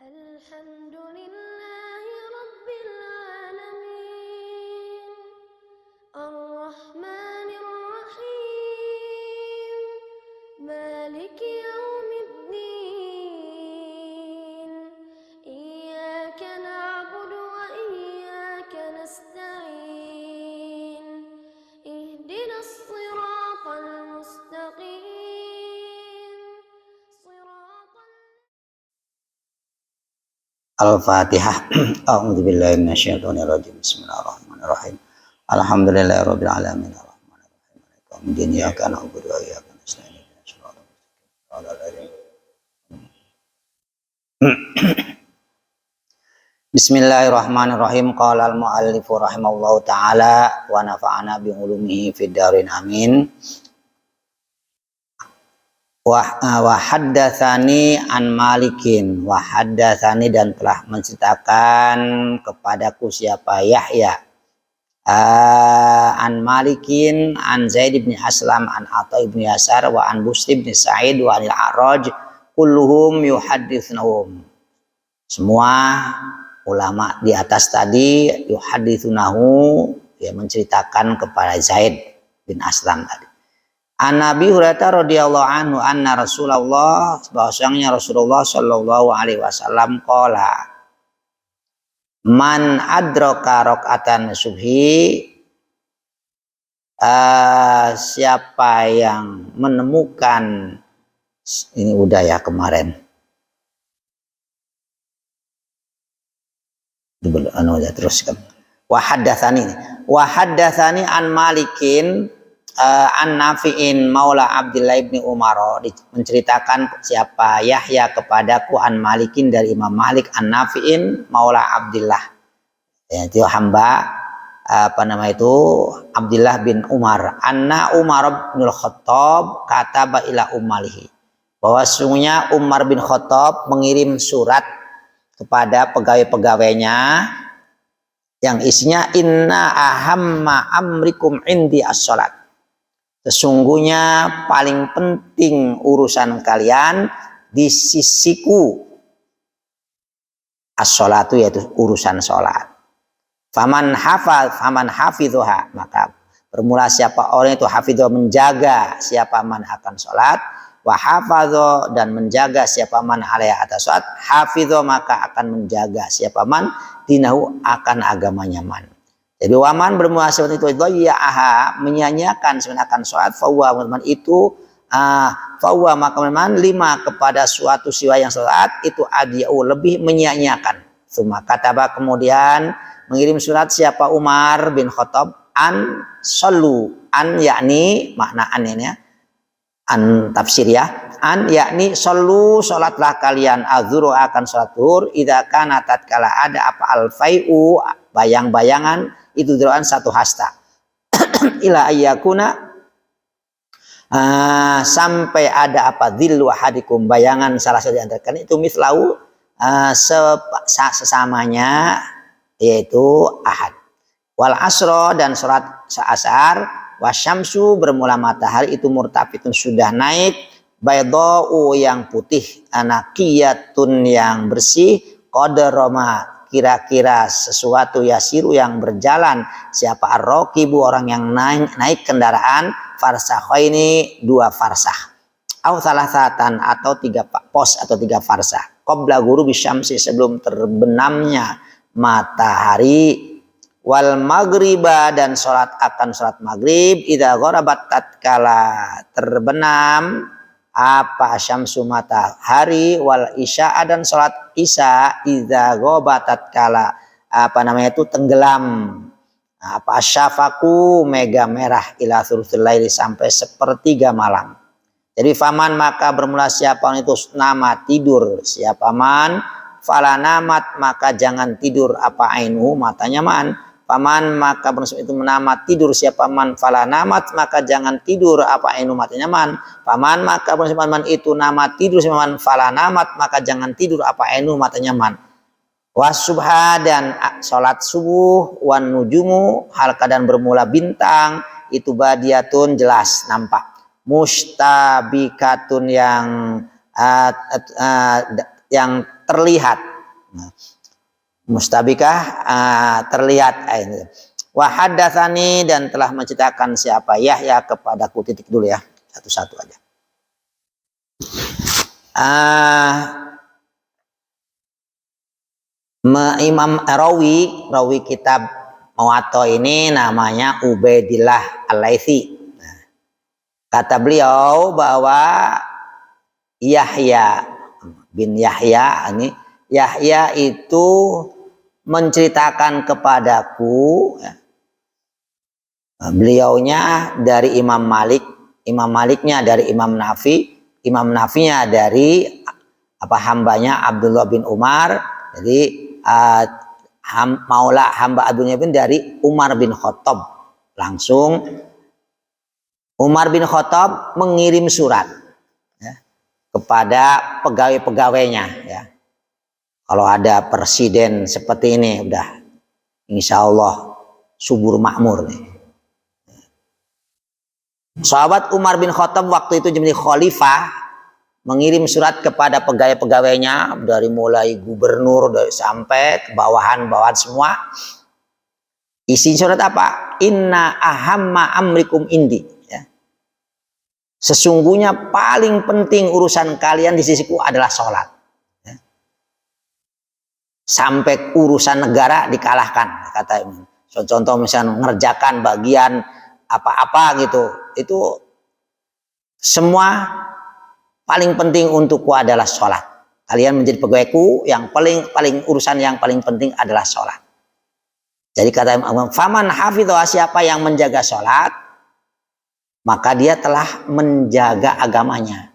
Alhamdulillahi Rabbil Alamin Ar-Rahmanir Rahim Maliki Yawmiddin Iyyaka na'budu wa iyyaka nasta'in Ihdinas siratal mustaqim Al-Fatihah. A'udzubillahi minasyaitonirrajim. Bismillahirrahmanirrahim. Alhamdulillahirabbil alamin. Arrahmanirrahim. Maliki yaumiddin. Iyyaka na'budu wa iyyaka nasta'in. Ihdinas siratal mustaqim. Bismillahirrahmanirrahim. Qala al-mu'allifu rahimallahu ta'ala wa nafa'ana bi ulumihi fid darin amin. Wa haddatsani an Malikin, wa haddatsani dan telah menceritakan kepadaku siapa Yahya an Malikin an Zaid bin Aslam an Atha bin Yasar wa an Busri bin Sa'id wa anil A'raj kulluhum yuhadditsunahum. Semua ulama di atas tadi yuhadditsunahu, ya, menceritakan kepada Zaid bin Aslam tadi. An Nabi Hurairah radhiyallahu anhu anna Rasulullah, bahwasanya Rasulullah sallallahu alaihi wasallam qala man adraka rakaatan subhi, siapa yang menemukan, ini udah ya kemarin, teruskan. Wa haddatsani an Malikin an Nafi'in maula Abdullah bin Umar, menceritakan siapa Yahya kepadaku an Malikin dari Imam Malik an Nafi'in maula Abdullah, ya, itu hamba Abdullah bin Umar, anna Umar bin Khattab kataba ila ummalihi, bahwa sesungguhnya Umar bin Khattab mengirim surat kepada pegawai-pegawainya yang isinya inna ahamma amrikum indi as-salat, sesungguhnya paling penting urusan kalian di sisiku as-sholatu, yaitu urusan sholat. Faman hafidhuha, maka bermula siapa orang itu hafidhuha, menjaga siapa man akan sholat, wa hafadhu, dan menjaga siapa man alaiha atas sholat, hafidhu, maka akan menjaga siapa man dinahu, akan agamanya man. Jadi waman bermula seperti itu ya'aha, menyanyiakan sebenarnya sholat, fawwa teman itu fawwa maka teman lima kepada suatu siwa yang sholat itu adiau, lebih menyanyiakan. Suma kataba, kemudian mengirim surat siapa Umar bin Khattab an sallu, an yakni makna an ini ya, an tafsir ya, an yakni sallu, sholatlah kalian azhur, akan sholat zuhur, idza kana tatkala ada apa alfai'u, bayang-bayangan itu doaan satu hasta ila ayyakuna, sampai ada apa dhillu ahadikum, bayangan salah satu di antara kalian itu mislahu, sesamanya, yaitu ahad. Wal asro, dan sholat asar, wasyamsu, bermula matahari itu murtafitun, sudah naik, baydau, yang putih, anaqiyatun, yang bersih, qadaroma, kira-kira sesuatu, yasiru, yang berjalan siapa ar-raqibu, orang yang naik kendaraan, farsakhaini, 2 farsah, au salasatan, atau 3 pos atau 3 farsah, qabla ghurubi syamsi, sebelum terbenamnya matahari, wal maghriba, dan sholat maghrib, idza gharabat, tatkala terbenam apa syamsu, matahari, wal isya, dan sholat isya, idza ghabat, tatkala tenggelam apa syafaku, mega merah, ila thuluthil laili, sampai sepertiga malam. Jadi faman, maka bermula siapa itu nama tidur siapa man, fala namat, maka jangan tidur apa ainu, matanya man. Paman, maka bermaksud itu menama tidur siapa man, fala namat, maka jangan tidur apa ainu, matanya man. Paman, maka bermaksud man itu nama tidur siapa man, fala namat, maka jangan tidur apa ainu, matanya man. Wasubha, dan sholat subuh, wan nujumu, hal keadaan bermula bintang itu badiatun, jelas nampak, mustabikatun, yang terlihat, Mustabikah terlihat ini. Wa haddatsani dan telah menceritakan siapa Yahya kepadaku, titik dulu ya, satu-satu aja. Imam rawi kitab Muwatta ini namanya Ubaidillah Al-Laitsi. Kata beliau bahwa Yahya bin Yahya ini, Yahya itu menceritakan kepadaku, ya, beliaunya dari Imam Malik, Imam Maliknya dari Imam Nafi, Imam Nafinya dari hambanya Abdullah bin Umar, jadi maula hamba Abdullah bin dari Umar bin Khattab. Langsung Umar bin Khattab mengirim surat, ya, kepada pegawai-pegawainya, ya. Kalau ada presiden seperti ini, udah insya Allah subur makmur nih. Sahabat Umar bin Khattab waktu itu menjadi khalifah, mengirim surat kepada pegawai-pegawainya dari mulai gubernur sampai ke bawahan-bawahan semua. Isi surat apa? Inna ahamma amrikum indi. Ya. Sesungguhnya paling penting urusan kalian di sisiku adalah sholat. Ya. Sampai urusan negara dikalahkan, kata Imam. Contoh misalnya ngerjakan bagian apa-apa gitu, itu semua paling penting untukku adalah sholat. Kalian menjadi pegawaiku, yang paling urusan yang paling penting adalah sholat. Jadi kata Imam, faman hafidhah, siapa yang menjaga sholat, maka dia telah menjaga agamanya.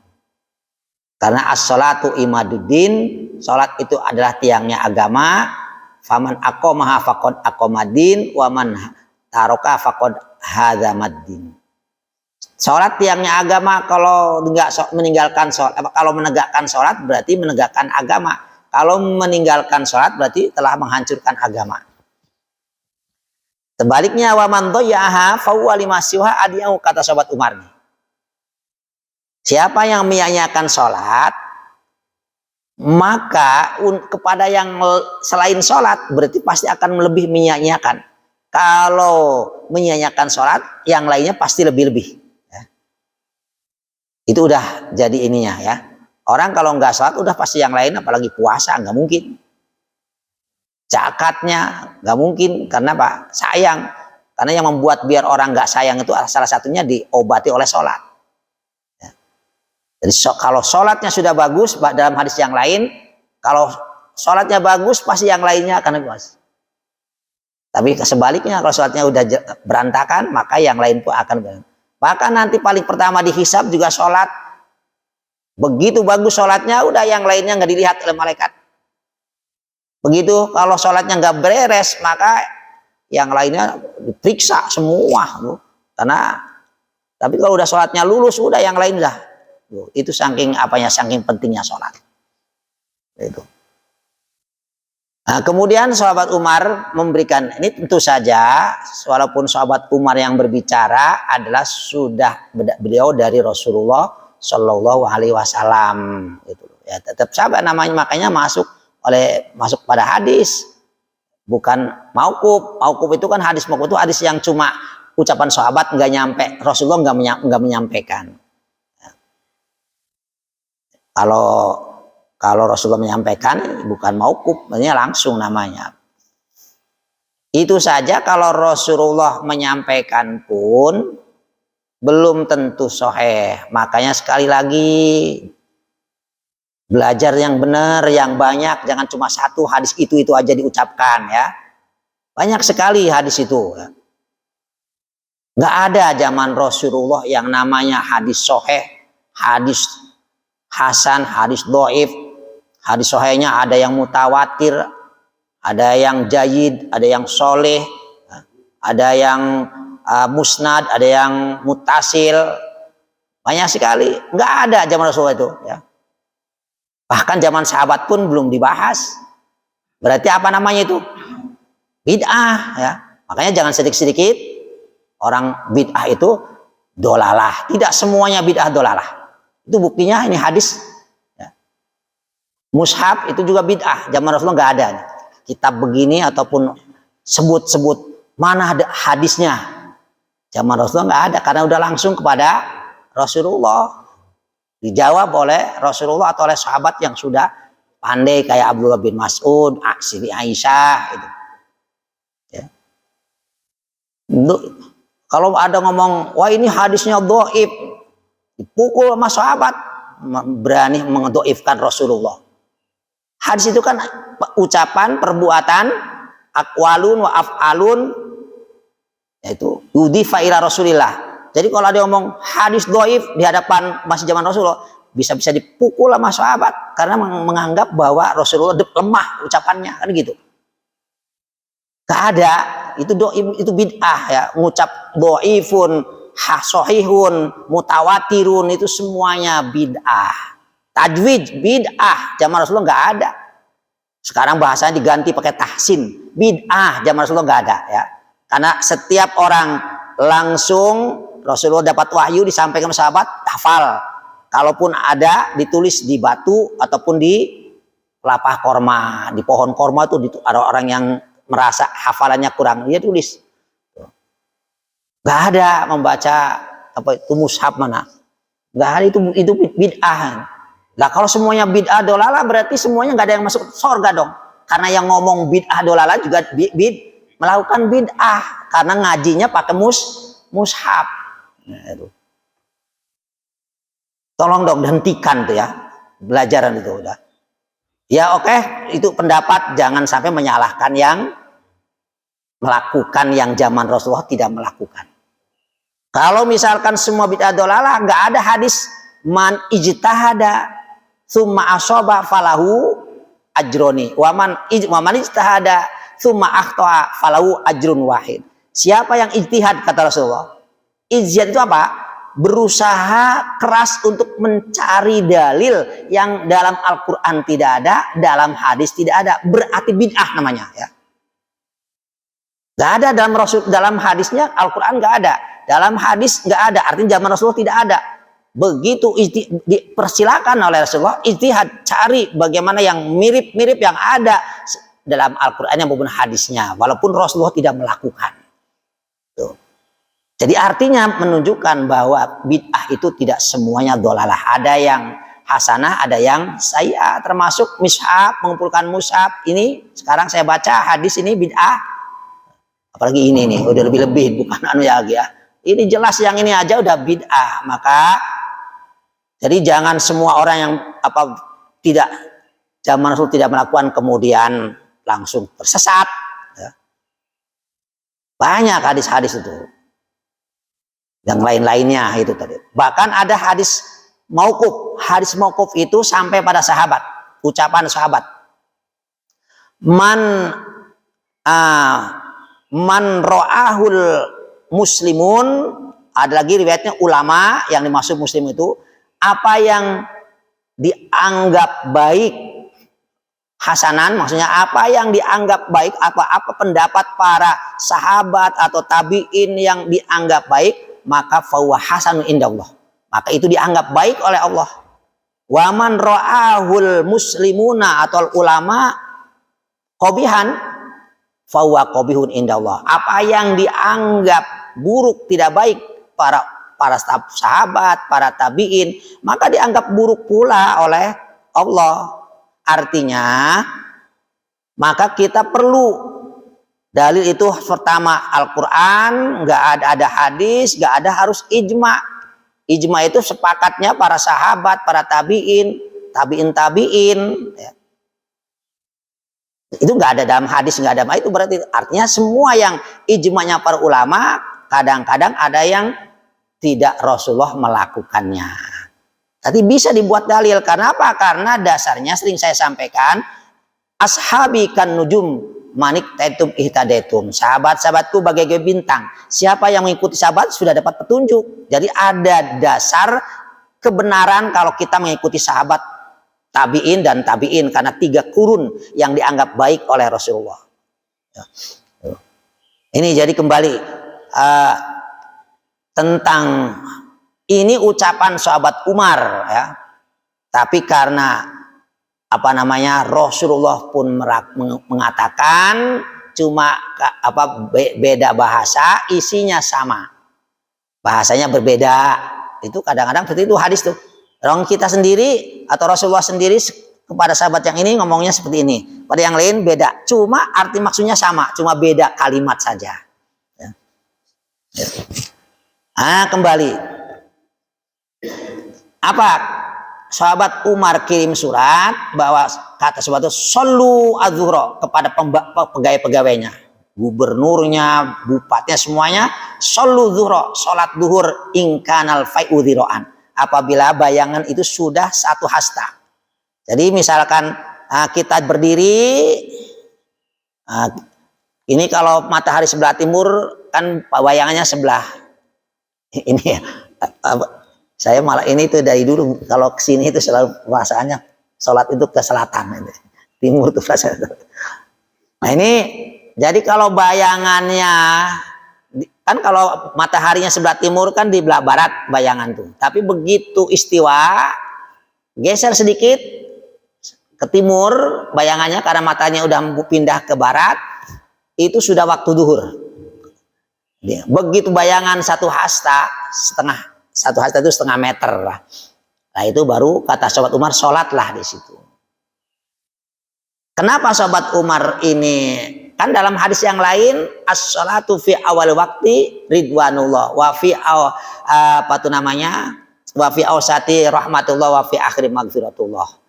Karena as-sholatu imaduddin, sholat itu adalah tiangnya agama. Faman aqamaha faqad aqamaddin, wa man taroka faqad hadzamaddin. Sholat tiangnya agama, kalau nggak meninggalkan sholat, kalau menegakkan sholat berarti menegakkan agama. Kalau meninggalkan sholat berarti telah menghancurkan agama. Sebaliknya waman dhayya'aha fahuwa lima siwaha adiyahu, kata sahabat Umar nih. Siapa yang menyia-nyiakan sholat, maka kepada yang selain sholat berarti pasti akan lebih menyia-nyiakan. Kalau menyia-nyiakan sholat, yang lainnya pasti lebih-lebih. Ya. Itu udah jadi ininya ya. Orang kalau nggak sholat udah pasti yang lain, apalagi puasa nggak mungkin. Zakatnya nggak mungkin, karena apa? Sayang. Karena yang membuat biar orang nggak sayang itu salah satunya diobati oleh sholat. Ya. Jadi kalau sholatnya sudah bagus, dalam hadis yang lain, kalau sholatnya bagus pasti yang lainnya akan bagus. Tapi sebaliknya kalau sholatnya udah berantakan, maka yang lain pun akan berantakan. Bahkan nanti paling pertama dihisab juga sholat. Begitu bagus sholatnya, udah yang lainnya nggak dilihat oleh malaikat. Begitu kalau sholatnya nggak beres, maka yang lainnya diperiksa semua. Karena tapi kalau udah sholatnya lulus, udah yang lain dah. Itu saking saking pentingnya sholat. Itu. Nah, kemudian sahabat Umar memberikan, ini tentu saja walaupun sahabat Umar yang berbicara adalah sudah beliau dari Rasulullah Shallallahu Alaihi Wasallam, gitu ya, tetap sahabat namanya, makanya masuk pada hadis, bukan mauquf. Mauquf itu kan hadis mauquf itu hadis yang cuma ucapan sahabat, nggak nyampe, Rasulullah nggak menyampaikan. Kalau Rasulullah menyampaikan bukan mauquf, maksudnya langsung namanya. Itu saja kalau Rasulullah menyampaikan pun belum tentu sahih. Makanya sekali lagi belajar yang benar, yang banyak, jangan cuma satu hadis itu aja diucapkan ya. Banyak sekali hadis itu. Ya. Nggak ada zaman Rasulullah yang namanya hadis sahih, hadis hasan, hadis dhaif. Hadis sahihnya ada yang mutawatir, ada yang jayyid, ada yang soleh, ada yang musnad, ada yang mutasil. Banyak sekali. Nggak ada zaman Rasulullah itu. Ya. Bahkan zaman sahabat pun belum dibahas. Berarti apa namanya itu? Bid'ah. Ya. Makanya jangan sedikit-sedikit orang bid'ah itu dolalah. Tidak semuanya bid'ah dolalah. Itu buktinya ini hadis. Ya. Mushaf itu juga bid'ah, zaman Rasulullah nggak ada. Kitab begini ataupun sebut-sebut mana ada hadisnya. Zaman Rasulullah nggak ada karena udah langsung kepada Rasulullah. Dijawab oleh Rasulullah atau oleh sahabat yang sudah pandai kayak Abdullah bin Mas'ud, Siti Aisyah itu. Ya. Kalau ada ngomong, wah ini hadisnya dhaif, dipukul sama sahabat, berani mendoifkan Rasulullah. Hadis itu kan ucapan, perbuatan, aqwalun wa af'alun, yaitu yudhifa ila Rasulillah. Jadi kalau ada ngomong hadis dhaif di hadapan masih zaman Rasulullah, bisa-bisa dipukul sama sahabat karena menganggap bahwa Rasulullah lemah ucapannya, kan gitu. Gak ada, itu bid'ah ya, ngucap dhaifun, sahihun, mutawatirun, itu semuanya bid'ah. Tajwid bid'ah, zaman Rasulullah nggak ada. Sekarang bahasanya diganti pakai tahsin, bid'ah, zaman Rasulullah nggak ada ya. Karena setiap orang langsung Rasulullah dapat wahyu disampaikan ke sahabat, hafal. Kalaupun ada ditulis di batu ataupun di pelapah korma, di pohon korma itu ada orang yang merasa hafalannya kurang, dia tulis. Nggak ada membaca apa itu mushaf mana, nggak ada, itu bid'ah. Nah kalau semuanya bid'ah dolalah berarti semuanya nggak ada yang masuk surga dong. Karena yang ngomong bid'ah dolalah juga melakukan bid'ah karena ngajinya pakai mushaf. Nah, itu. Tolong dong hentikan tuh ya belajaran itu udah. Ya oke, itu pendapat, jangan sampai menyalahkan yang melakukan yang zaman Rasulullah tidak melakukan. Kalau misalkan semua bid'ah dolalah, nggak ada hadis man ijtahada summa asoba falahu ajroni waman ijtahada summa akhtoa falahu ajrun wahid. Siapa yang ijtihad, kata Rasulullah, ijtihad itu apa? Berusaha keras untuk mencari dalil yang dalam Al-Quran tidak ada, dalam hadis tidak ada, berarti bid'ah namanya ya. Gak ada dalam hadisnya, Al-Quran gak ada, dalam hadis gak ada, artinya zaman Rasulullah tidak ada. Begitu dipersilakan oleh Rasulullah, ijtihad, cari bagaimana yang mirip-mirip yang ada dalam Al-Quran maupun hadisnya, walaupun Rasulullah tidak melakukan. Tuh. Jadi artinya menunjukkan bahwa bid'ah itu tidak semuanya dolalah. Ada yang hasanah, ada yang sayyi'ah, termasuk mushaf, mengumpulkan mushaf. Ini sekarang saya baca hadis ini bid'ah. Apalagi ini nih, udah lebih-lebih, bukan anu ya. Ini jelas yang ini aja udah bid'ah. Maka jadi jangan semua orang yang tidak zaman Rasul tidak melakukan kemudian langsung tersesat. Ya. Banyak hadis-hadis itu. Yang lain-lainnya itu tadi. Bahkan ada hadis mauquf. Hadis mauquf itu sampai pada sahabat. Ucapan sahabat. Man ro'ahul muslimun. Ada lagi riwayatnya ulama yang dimaksud muslim itu. Apa yang dianggap baik. Hasanan maksudnya apa yang dianggap baik. Apa pendapat para sahabat atau tabi'in yang dianggap baik. Maka fahuwa hasanun indallah, maka itu dianggap baik oleh Allah. Waman ra'ahul muslimuna atau ulama qabihan fahuwa qabihun indallah, apa yang dianggap buruk tidak baik para sahabat, para tabiin, maka dianggap buruk pula oleh Allah. Artinya maka kita perlu dalil itu pertama Al-Quran, nggak ada hadis, nggak ada harus ijma. Ijma itu sepakatnya para sahabat, para tabiin. Ya. Itu nggak ada dalam hadis, nggak ada. Itu berarti artinya semua yang ijmanya para ulama, kadang-kadang ada yang tidak Rasulullah melakukannya. Tapi bisa dibuat dalil. Karena apa? Karena dasarnya sering saya sampaikan, ashabi kan nujum manik taitum ihtadetum, sahabat-sahabatku bagaikan bintang. Siapa yang mengikuti sahabat sudah dapat petunjuk. Jadi ada dasar kebenaran kalau kita mengikuti sahabat, tabiin dan tabiin, karena 3 kurun yang dianggap baik oleh Rasulullah. Ini jadi kembali tentang ini ucapan sahabat Umar ya. Tapi karena Rasulullah pun mengatakan cuma beda bahasa, isinya sama, bahasanya berbeda. Itu kadang-kadang seperti itu hadis tuh. Orang kita sendiri atau Rasulullah sendiri kepada sahabat yang ini ngomongnya seperti ini, pada yang lain beda, cuma arti maksudnya sama, cuma beda kalimat saja. Ya. Kembali apa sahabat Umar kirim surat bahwa kata sahabat itu shollu adzuhra kepada pegawai-pegawainya, gubernurnya, bupatinya, semuanya, shollu zuhra, salat duhur ingkanal fai'u dzira'an, apabila bayangan itu sudah 1 hasta. Jadi misalkan kita berdiri, ini kalau matahari sebelah timur kan bayangannya sebelah ini ya. Saya malah ini tuh dari dulu kalau kesini itu selalu perasaannya sholat itu ke selatan, timur tuh perasaan. Nah ini jadi kalau bayangannya kan kalau mataharinya sebelah timur kan di belah barat bayangan tuh, tapi begitu istiwa geser sedikit ke timur bayangannya karena matanya udah pindah ke barat, itu sudah waktu duhur. Begitu bayangan 1 hasta setengah, 1 hasta itu setengah meter lah. Nah itu baru kata sahabat Umar sholatlah di situ. Kenapa sahabat Umar ini? Kan dalam hadis yang lain as-sholatu fi awal waktu ridwanullah wa fi wa fi awsati rahmatullah wa fi akhir maghfiratullah.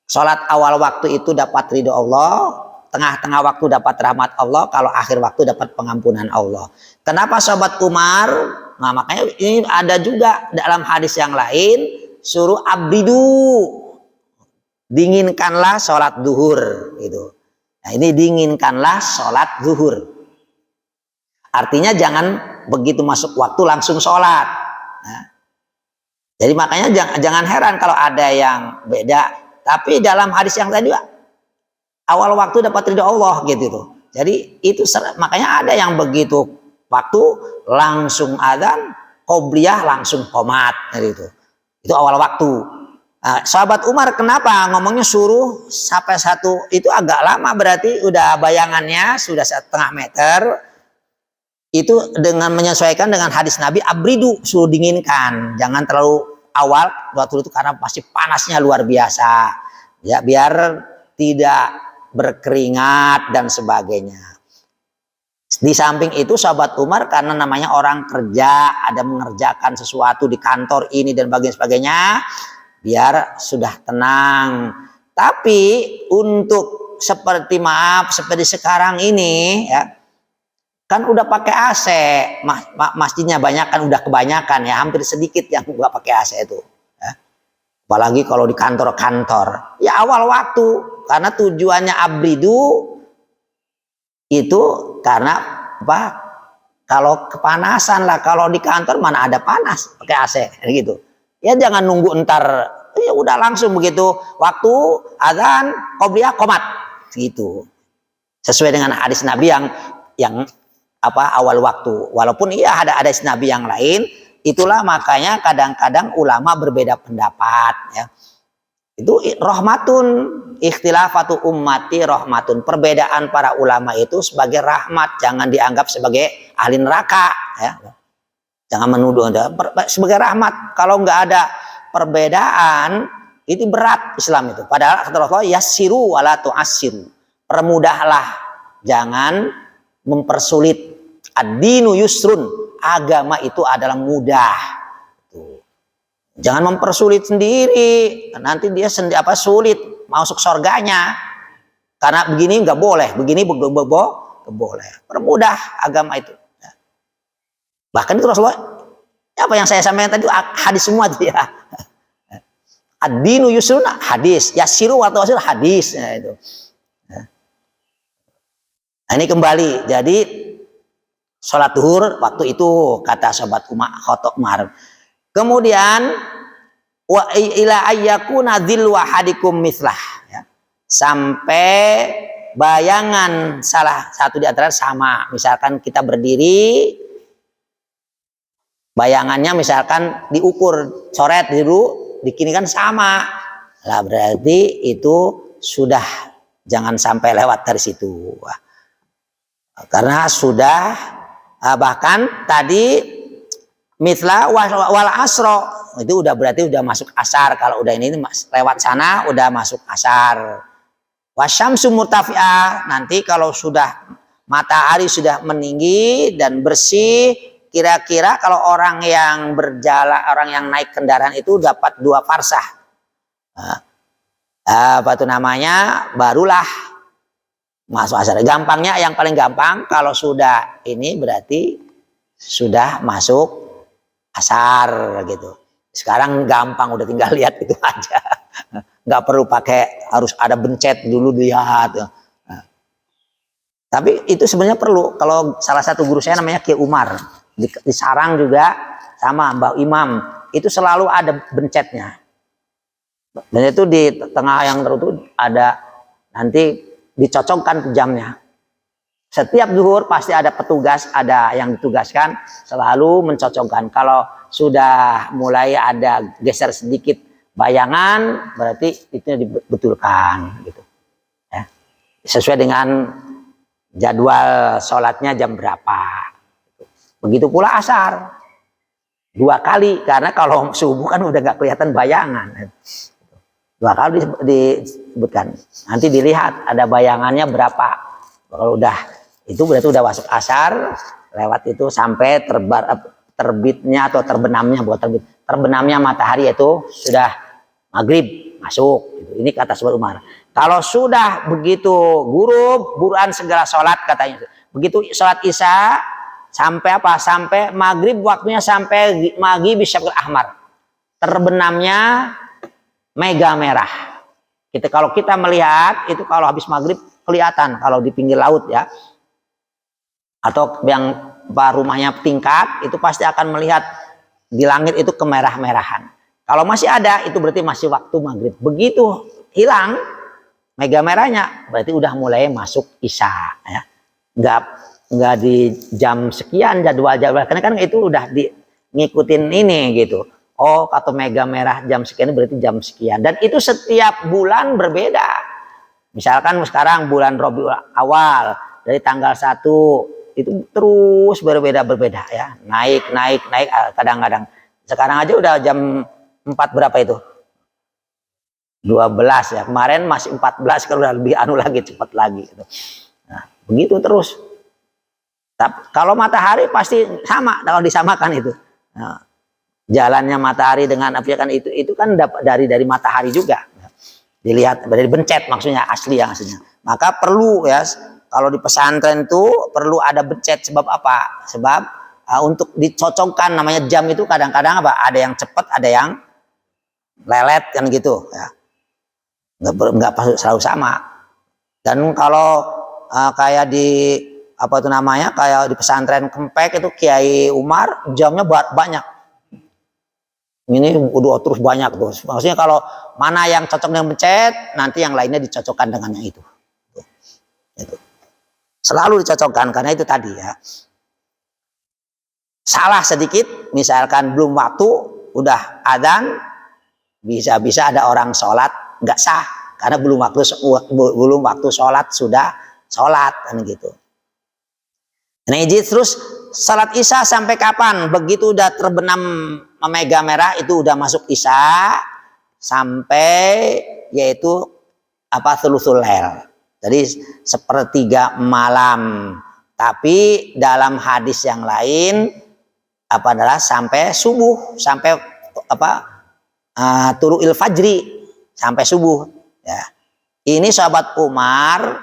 Sholat awal waktu itu dapat ridho Allah, tengah-tengah waktu dapat rahmat Allah, kalau akhir waktu dapat pengampunan Allah. Kenapa sahabat Umar? Nah makanya ini ada juga dalam hadis yang lain, suruh abridu, dinginkanlah sholat duhur gitu. Nah ini dinginkanlah sholat zuhur. Artinya jangan begitu masuk waktu langsung sholat. Nah, jadi makanya jangan heran kalau ada yang beda. Tapi dalam hadis yang tadi awal waktu dapat ridho Allah gitu tuh. Jadi itu makanya ada yang begitu waktu langsung adzan, qobliyah langsung qomat gitu. Itu awal waktu. Nah, sahabat Umar kenapa ngomongnya suruh sampai 1 itu agak lama, berarti udah bayangannya sudah 1,5 meter. Itu dengan menyesuaikan dengan hadis Nabi abridu, suruh dinginkan, jangan terlalu awal waktu itu karena pasti panasnya luar biasa. Ya biar tidak berkeringat dan sebagainya. Di samping itu sahabat Umar karena namanya orang kerja, ada mengerjakan sesuatu di kantor ini dan sebagainya, biar sudah tenang. Tapi untuk seperti seperti sekarang ini ya, kan udah pakai AC, masjidnya banyak kan, udah kebanyakan ya, hampir sedikit yang nggak pakai AC itu. Ya. Apalagi kalau di kantor-kantor, ya awal waktu, karena tujuannya abridu itu karena apa? Kalau kepanasan lah, kalau di kantor mana ada panas pakai AC gitu. Ya jangan nunggu entar, ya udah langsung begitu waktu azan qobliyah qomat gitu. Sesuai dengan hadis Nabi yang awal waktu. Walaupun iya ada hadis Nabi yang lain, itulah makanya kadang-kadang ulama berbeda pendapat ya. Itu rahmatun, ikhtilafatu ummati rahmatun. Perbedaan para ulama itu sebagai rahmat, jangan dianggap sebagai ahli neraka ya. Jangan menuduh sebagai rahmat. Kalau nggak ada perbedaan itu berat Islam itu. Padahal kata Rasulullah yassiru wala tu'assiru. Permudahlah, jangan mempersulit. Ad-dinu yusrun, agama itu adalah mudah. Tuh. Jangan mempersulit sendiri, nanti dia sulit masuk surganya. Karena begini nggak boleh, begini boleh. Permudah agama itu. Bahkan itu Rasulullah, apa yang saya sampaikan tadi hadis semua dia. Ad-dinu yusrun hadis, yassiru wa tu'assiru hadis. Nah, itu. Nah, ini kembali, jadi sholat duhur waktu itu kata sahabat Umar. Kemudian wa ila ayyakuna dhillu ahadikum mislah ya. Sampai bayangan salah satu di antara sama. Misalkan kita berdiri, bayangannya misalkan diukur coret dulu, dikini kan sama. Lah berarti itu sudah, jangan sampai lewat dari situ. Karena sudah bahkan tadi mithla wal asro itu udah berarti udah masuk asar. Kalau udah ini lewat sana udah masuk asar. Wasyamsu murtafi'ah, nanti kalau sudah matahari sudah meninggi dan bersih, kira-kira kalau orang yang berjalan, orang yang naik kendaraan itu dapat 2 farsah. Apa itu namanya? Barulah masuk asar. Gampangnya, yang paling gampang kalau sudah ini berarti sudah masuk asar gitu. Sekarang gampang, udah tinggal lihat itu aja. Nggak perlu pakai harus ada bencet dulu lihat. Tapi itu sebenarnya perlu. Kalau salah satu guru saya namanya Kiai Umar di Sarang juga sama Mbak Imam, itu selalu ada bencetnya. Dan itu di tengah yang tertutup ada, nanti dicocokkan jamnya. Setiap zuhur pasti ada petugas, ada yang ditugaskan selalu mencocokkan. Kalau sudah mulai ada geser sedikit bayangan, berarti itu dibetulkan gitu. Ya. Sesuai dengan jadwal sholatnya jam berapa. Begitu pula asar 2 kali, karena kalau subuh kan udah nggak kelihatan bayangan. 2 kali disebutkan. Nanti dilihat ada bayangannya berapa. Kalau udah itu berarti udah masuk asar, lewat itu sampai terbitnya atau terbenamnya, bukan terbit, terbenamnya matahari itu sudah maghrib masuk. Ini kata Sahabat Umar. Kalau sudah begitu gurub, buruan segala sholat katanya. Begitu sholat isya sampai apa? Sampai maghrib, waktunya sampai maghrib bisyafaqil ahmar. Terbenamnya mega merah. Kalau kita melihat itu kalau habis maghrib kelihatan kalau di pinggir laut ya. Atau yang rumahnya tingkat itu pasti akan melihat di langit itu kemerah-merahan. Kalau masih ada itu berarti masih waktu maghrib. Begitu hilang mega merahnya berarti udah mulai masuk isya ya. Nggak di jam sekian jadwal karena kan itu udah ngikutin ini gitu. Oh, kata mega merah jam sekian berarti jam sekian, dan itu setiap bulan berbeda. Misalkan sekarang bulan Rabiul Awal dari tanggal 1 itu terus berbeda ya, naik kadang-kadang. Sekarang aja udah jam 4 berapa itu? 12 ya. Kemarin masih 14, kalau udah lebih lagi cepat lagi gitu. Nah, begitu terus. Tapi kalau matahari pasti sama kalau disamakan itu. Nah, jalannya matahari dengan api kan itu kan dapat dari matahari juga. Dilihat dari bencet maksudnya yang aslinya. Maka perlu ya, kalau di pesantren itu perlu ada bencet. Sebab apa? Sebab untuk dicocokkan, namanya jam itu kadang-kadang apa? Ada yang cepat, ada yang lelet kan gitu ya. Nggak selalu sama. Dan kalau kayak di apa itu namanya, kayak di pesantren Kempek itu Kiai Umar jamnya banyak. Ini udah terus banyak tuh. Maksudnya kalau mana yang cocok dengan bencet, nanti yang lainnya dicocokkan dengan yang itu. Itu. Selalu dicocokkan karena itu tadi ya. Salah sedikit, misalkan belum waktu, udah adzan, bisa-bisa ada orang sholat nggak sah karena belum waktu sholat sudah sholat kan gitu. Nah, terus salat isya sampai kapan? Begitu udah terbenam mega merah itu udah masuk isya sampai yaitu apa thuluthul lail. Jadi 1/3 malam. Tapi dalam hadis yang lain apa adalah sampai subuh, sampai apa turu'il fajri, sampai subuh ya. Ini sahabat Umar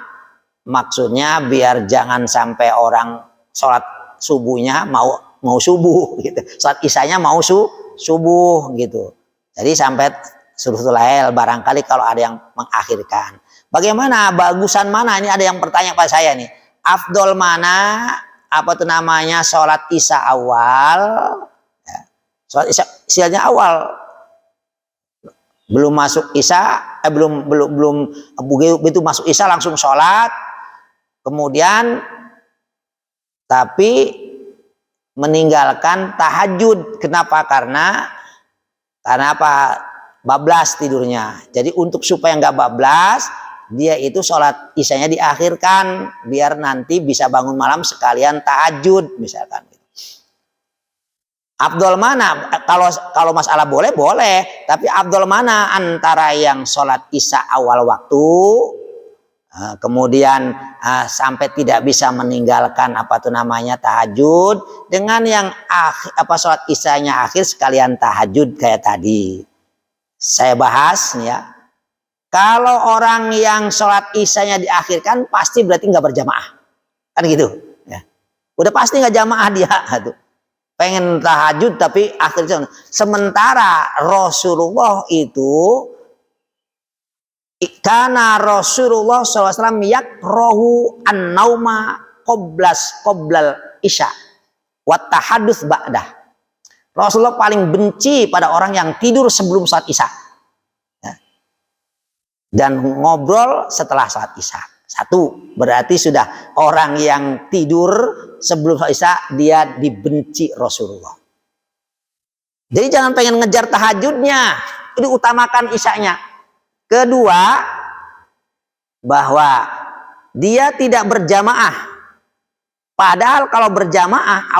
maksudnya biar jangan sampai orang sholat subuhnya mau subuh gitu, sholat isyanya mau subuh gitu. Jadi sampai thuluthul lail barangkali kalau ada yang mengakhirkan. Bagaimana, bagusan mana? Ini ada yang bertanya pada saya nih. Afdol mana? Apa tuh namanya? Sholat isya awal. Ya. Sholat isyanya awal. Belum masuk isya, belum begitu masuk isya langsung sholat. Kemudian tapi meninggalkan tahajud. Kenapa? Karena apa? Bablas tidurnya. Jadi untuk supaya nggak bablas, dia itu sholat isyanya diakhirkan biar nanti bisa bangun malam sekalian tahajud misalkan. Afdol mana? Kalau masalah boleh, tapi afdol mana antara yang sholat isya awal waktu, kemudian sampai tidak bisa meninggalkan tahajud, dengan yang sholat isyanya akhir sekalian tahajud kayak tadi. Saya bahas nih ya. Kalau orang yang sholat isyanya diakhirkan pasti berarti nggak berjamaah, kan gitu. Ya. Udah pasti nggak jamaah dia. Tuh. Pengen tahajud tapi akhirnya. Sementara Rasulullah itu, karena Rasulullah SAW yakrahu an-nauma qoblal isya wa tahadduts ba'dah. Rasulullah paling benci pada orang yang tidur sebelum salat isya. Dan ngobrol setelah salat isya. Satu, berarti sudah orang yang tidur sebelum salat isya dia dibenci Rasulullah. Jadi jangan pengen ngejar tahajudnya, diutamakan isyanya. Kedua, bahwa dia tidak berjamaah. Padahal kalau berjamaah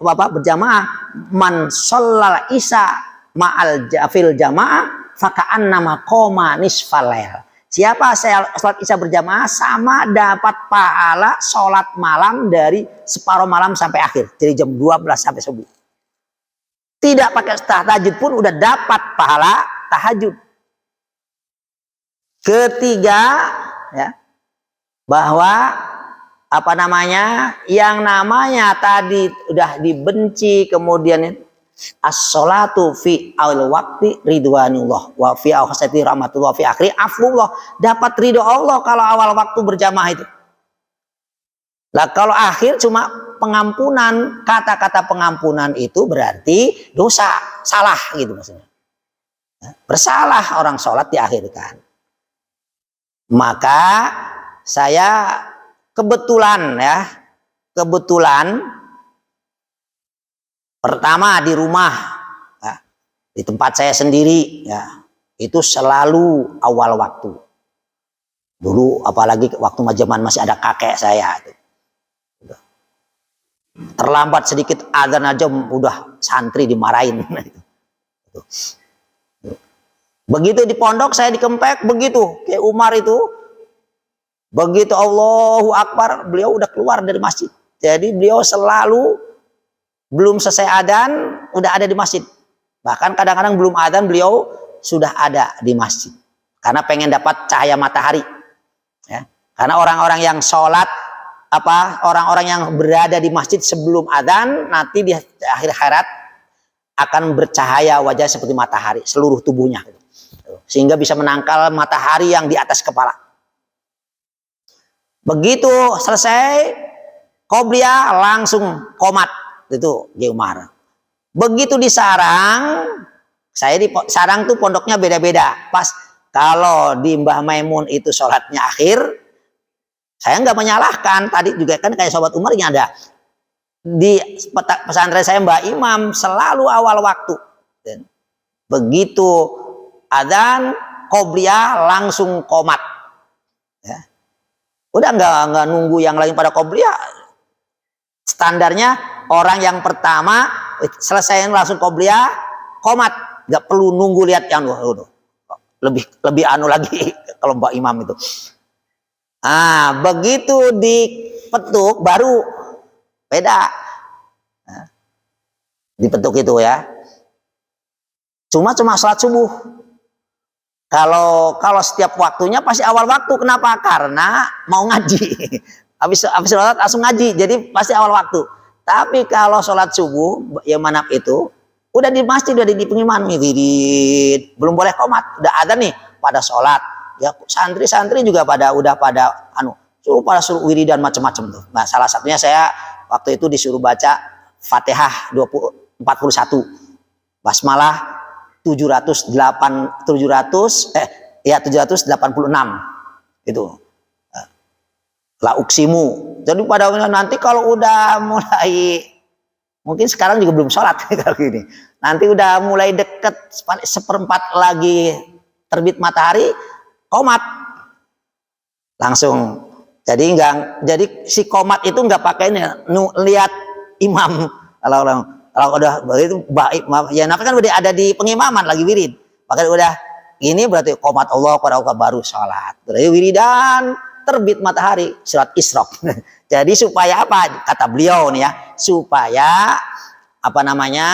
berjamaah man shallal isya ma'al jafil jamaah faka'annama qoma nisfal lail. Siapa sholat isya berjamaah sama dapat pahala sholat malam dari separuh malam sampai akhir. Jadi jam 12 sampai subuh. Tidak pakai tahajud pun udah dapat pahala tahajud. Ketiga, ya, bahwa yang namanya tadi udah dibenci, kemudian as-sholatu fi awal waktu ridwanullah wa fi awsati rahmatullah fi akhiri afwullah. Dapat ridho Allah kalau awal waktu berjamaah itu. Lah kalau akhir cuma pengampunan, kata-kata pengampunan itu berarti dosa, salah gitu maksudnya. Bersalah orang sholat diakhirkan. Maka saya kebetulan pertama di rumah, ya, di tempat saya sendiri, ya, itu selalu awal waktu. Dulu apalagi waktu zaman masih ada kakek saya. Terlambat sedikit adzan aja udah santri dimarahin. Begitu di pondok saya di Kempek begitu, kayak Umar itu. Begitu Allahu Akbar, beliau udah keluar dari masjid. Jadi beliau selalu belum selesai adzan udah ada di masjid. Bahkan kadang-kadang belum adzan beliau sudah ada di masjid. Karena pengen dapat cahaya matahari. Ya. Karena orang-orang yang sholat, orang-orang yang berada di masjid sebelum adzan nanti di akhir hayat akan bercahaya wajah seperti matahari seluruh tubuhnya. Sehingga bisa menangkal matahari yang di atas kepala. Begitu selesai qobliyah langsung qomat. Itu Ki Umar. Begitu di Sarang, saya di Sarang tuh pondoknya beda-beda. Pas kalau di Mbah Maimun itu sholatnya akhir, saya nggak menyalahkan. Tadi juga kan kayak sobat Umar yang ada di pesantren saya Mbah Imam selalu awal waktu. Dan begitu adzan qobliyah langsung qomat. Ya. Udah nggak nunggu yang lain pada qobliyah. Standarnya orang yang pertama selesai langsung qobliyah qomat, nggak perlu nunggu lihat yang lebih anu lagi kalau Mbak Imam itu. Begitu dipetuk baru beda. Dipetuk itu ya. Cuma sholat subuh. Kalau setiap waktunya pasti awal waktu. Kenapa? Karena mau ngaji. Habis sholat langsung ngaji, jadi pasti awal waktu. Tapi kalau sholat subuh, ya manap itu, udah di masjid, udah di pengumuman, belum boleh qomat, udah ada nih pada sholat. Ya santri-santri juga udah pada suruh wiridan macam-macam tuh. Nah salah satunya saya waktu itu disuruh baca Fatihah 41, Basmalah 786 itu. La uksimu. Jadi pada nanti kalau udah mulai, mungkin sekarang juga belum sholat kalau gini. Nanti udah mulai deket seperempat lagi terbit matahari, qomat. langsung. Jadi si komat itu nggak pakai ini, lihat imam. Kalau udah begitu baik, ya namanya kan udah ada di pengimaman lagi wirid. Maka udah ini berarti komat Allah pada baru sholat. Berarti wiridan terbit matahari surat Isra. Jadi supaya apa? Kata beliau nih ya, supaya apa namanya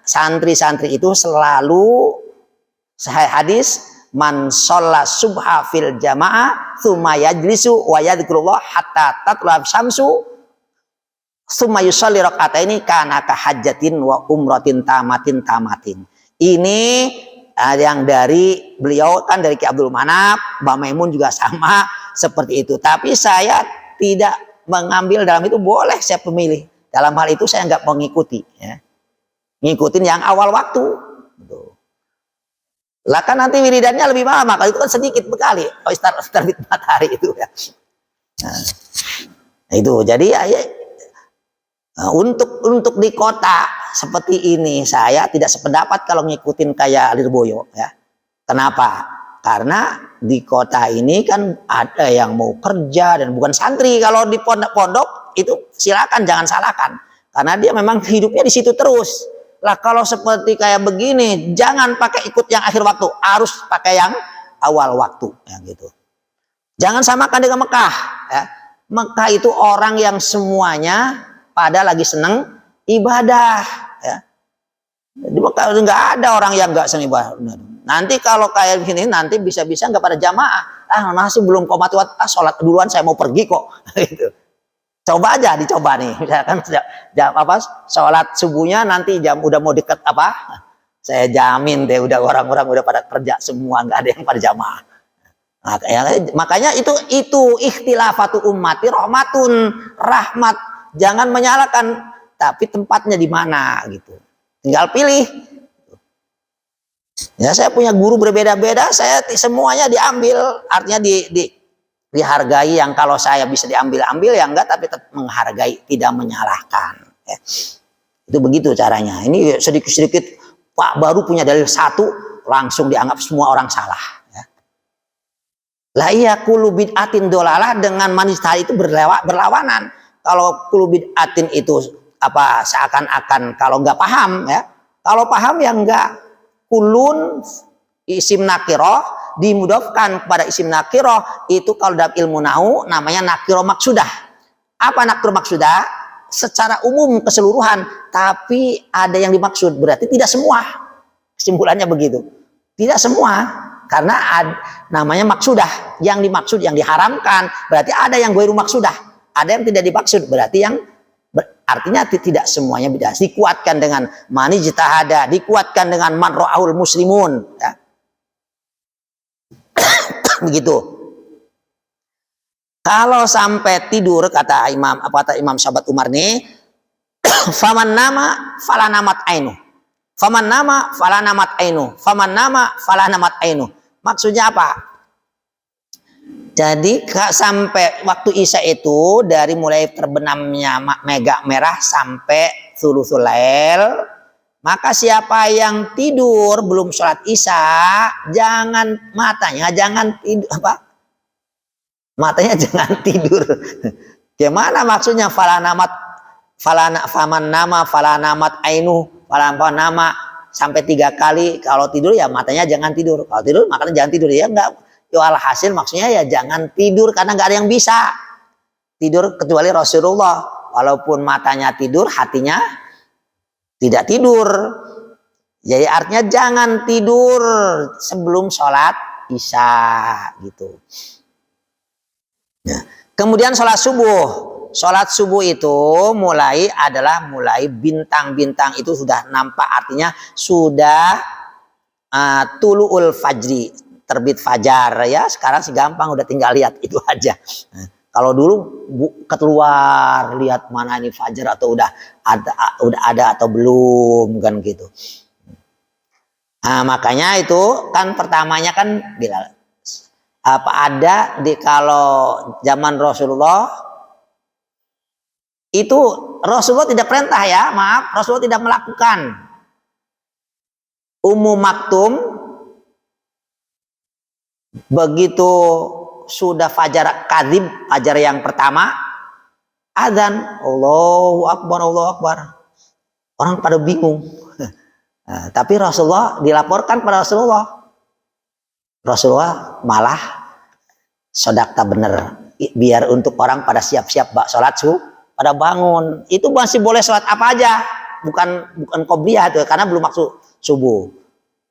santri-santri itu selalu hadis man sholla subha fil jamaah tsumma yajlisu wa yadhkurullah hatta tatlab syamsu tsumma yusalli raka'ataini kana ka hajjatin wa umratin tamatin. Ini yang dari beliau kan dari Ki Abdul Manap, Mbak Maimun juga sama seperti itu. Tapi saya tidak mengambil dalam itu, boleh saya pemilih. Dalam hal itu saya nggak mengikuti, ya. Ngikutin yang awal waktu. Lah kan nanti wiridannya lebih lama, kalau itu kan sedikit bekali. Oh, terbit matahari itu ya. Nah, itu jadi ya, untuk di kota seperti ini saya tidak sependapat kalau ngikutin kayak Lirboyo ya. Kenapa? Karena di kota ini kan ada yang mau kerja dan bukan santri. Kalau di pondok-pondok itu silakan, jangan salahkan. Karena dia memang hidupnya di situ terus. Lah kalau seperti kayak begini, jangan pakai ikut yang akhir waktu, harus pakai yang awal waktu ya gitu. Jangan samakan dengan Mekah ya. Mekah itu orang yang semuanya pada lagi seneng ibadah ya. Di Mekah nggak ada orang yang nggak seneng ibadah. Nanti kalau kayak begini nanti bisa-bisa nggak pada jamaah. Masih belum komat sholat duluan, saya mau pergi kok. Gitu. Coba aja, dicoba nih. Misalkan jam apa sholat subuhnya nanti jam udah mau deket apa? Saya jamin deh udah orang-orang udah pada kerja semua, nggak ada yang pada jamaah. Nah, makanya itu ikhtilafatu ummati rahmatun, rahmat. Jangan menyalahkan, tapi tempatnya di mana gitu. Tinggal pilih. Ya saya punya guru berbeda-beda, saya semuanya diambil, artinya dihargai. Yang kalau saya bisa diambil yang enggak, tapi tetap menghargai, tidak menyalahkan. Ya. Itu begitu caranya. Ini sedikit-sedikit Pak baru punya dalil satu, langsung dianggap semua orang salah. Ya. Lah iya kullu bid'atin dolalah dengan manistahil itu berlawanan. Kalau kullu bid'atin itu apa seakan-akan kalau nggak paham ya. Kalau paham ya enggak. Kulun isim nakiroh dimudofkan kepada isim nakiroh itu kalau dalam ilmu nahu namanya nakiroh maksudah. Apa nakiroh maksudah? Secara umum keseluruhan, tapi ada yang dimaksud, berarti tidak semua. Kesimpulannya begitu. Tidak semua, karena namanya maksudah. Yang dimaksud, yang diharamkan, berarti ada yang ghairu maksudah. Ada yang tidak dimaksud, berarti yang artinya tidak semuanya bid'ah. Dikuatkan dengan man ijtahada, dikuatkan dengan man ra'ahul muslimun ya. Begitu. Kalau sampai tidur kata Imam Sahabat Umar nih, faman nama fala namat ainu. Faman nama fala namat ainu. Faman nama fala namat ainu. Maksudnya apa? Jadi sampai waktu Isya itu dari mulai terbenamnya mega merah sampai tsulusul lail, maka siapa yang tidur belum sholat Isya, jangan tidur apa? Matanya jangan tidur. Gimana maksudnya faman nama falanamat ainu, falan nama sampai 3 kali. Kalau tidur ya matanya jangan tidur. Kalau tidur makanya jangan tidur ya enggak. Alhasil maksudnya ya jangan tidur karena nggak ada yang bisa tidur kecuali Rasulullah. Walaupun matanya tidur, hatinya tidak tidur. Jadi artinya jangan tidur sebelum sholat Isya gitu. Nah, kemudian sholat subuh. Sholat subuh itu mulai bintang-bintang itu sudah nampak, artinya sudah tulu'ul fajri. Terbit fajar ya, sekarang sih gampang, udah tinggal lihat itu aja. Nah, kalau dulu keluar lihat mana ini fajar atau udah ada atau belum kan gitu. Nah, makanya itu kan pertamanya kan bila apa ada di kalau zaman Rasulullah itu Rasulullah tidak perintah ya, maaf, Rasulullah tidak melakukan. Ummu Maktum begitu sudah fajar kadzib, fajar yang pertama, adzan, Allahu Akbar, Allahu Akbar. Orang pada bingung. Nah, tapi Rasulullah dilaporkan pada Rasulullah. Rasulullah malah sodakta bener. Biar untuk orang pada siap-siap sholat pada bangun. Itu masih boleh sholat apa aja. Bukan qobliyah itu, karena belum masuk subuh.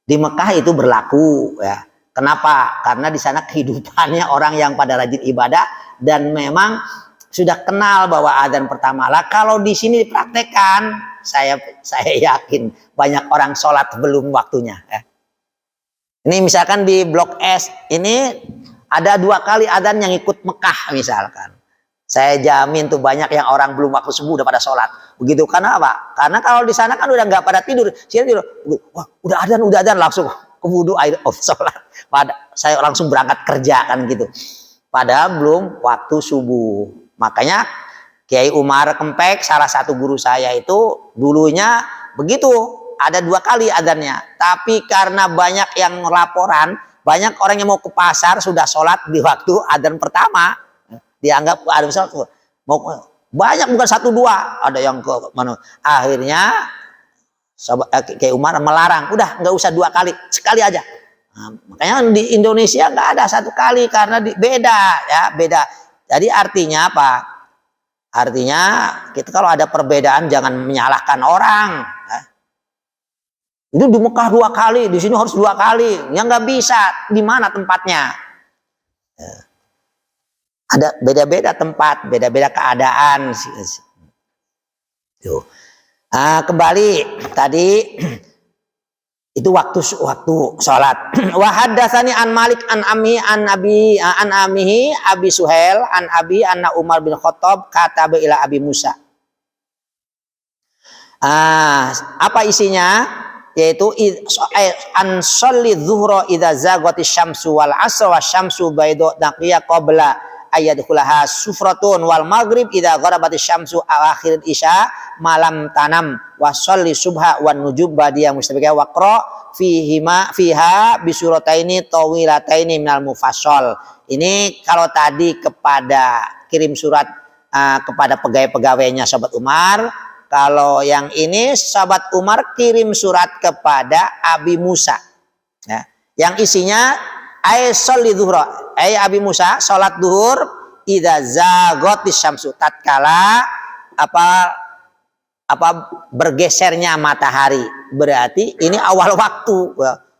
Di Mekah itu berlaku ya. Kenapa? Karena di sana kehidupannya orang yang pada rajin ibadah dan memang sudah kenal bahwa adzan pertama lah. Kalau di sini dipraktekkan, saya yakin banyak orang sholat belum waktunya. Ya. Ini misalkan di Blok S ini ada 2 kali adzan yang ikut Mekah misalkan. Saya jamin tuh banyak yang orang belum waktu subuh udah pada sholat. Begitu karena apa? Karena kalau di sana kan udah nggak pada tidur. Sini tidur. Wah, udah adzan langsung ke wudu air sholat. Saya langsung berangkat kerja kan gitu. Padahal belum waktu subuh. Makanya Kiai Umar Kempek, salah satu guru saya itu dulunya begitu. Ada 2 kali adzannya. Tapi karena banyak yang laporan, banyak orang yang mau ke pasar sudah sholat di waktu adzan pertama. Dianggap ada sholat. Mau banyak, bukan 1-2. Ada yang ke mana. Akhirnya Kiai Umar melarang. Udah nggak usah 2 kali, sekali aja. Nah, makanya di Indonesia nggak ada 1 kali karena beda ya, beda. Jadi artinya apa? Artinya kita kalau ada perbedaan jangan menyalahkan orang. Ya. Itu di Mekah 2 kali, di sini harus 2 kali. Ya nggak bisa. Di mana tempatnya? Ya. Ada beda-beda tempat, beda-beda keadaan. Tuh. Nah, kembali tadi itu waktu sholat. Wa haddatsani an Malik an Ami an Amihi Abi Suhail an Abi anna Umar bin Khattab kataba ila Abi Musa. Apa isinya? Yaitu an sholli dzuhra idza zaghatis syamsu wal asra wasyamsu bayda naqiya qabla ayadkhulaha sufratun wal maghrib idza gharabatis syamsu akhir isya malam tanam wa sholli subha wan nujub badiyah mustabiqah waqra fiha bisurataini tawilataini minal mufassal. Ini kalau tadi kepada kirim surat kepada pegawai-pegawainya sahabat Umar, kalau yang ini sahabat Umar kirim surat kepada Abi Musa ya, yang isinya ay sholli zuhra, ay Abi Musa salat duhur idza zaghatis syamsu, tatkala bergesernya matahari. Berarti ini awal waktu.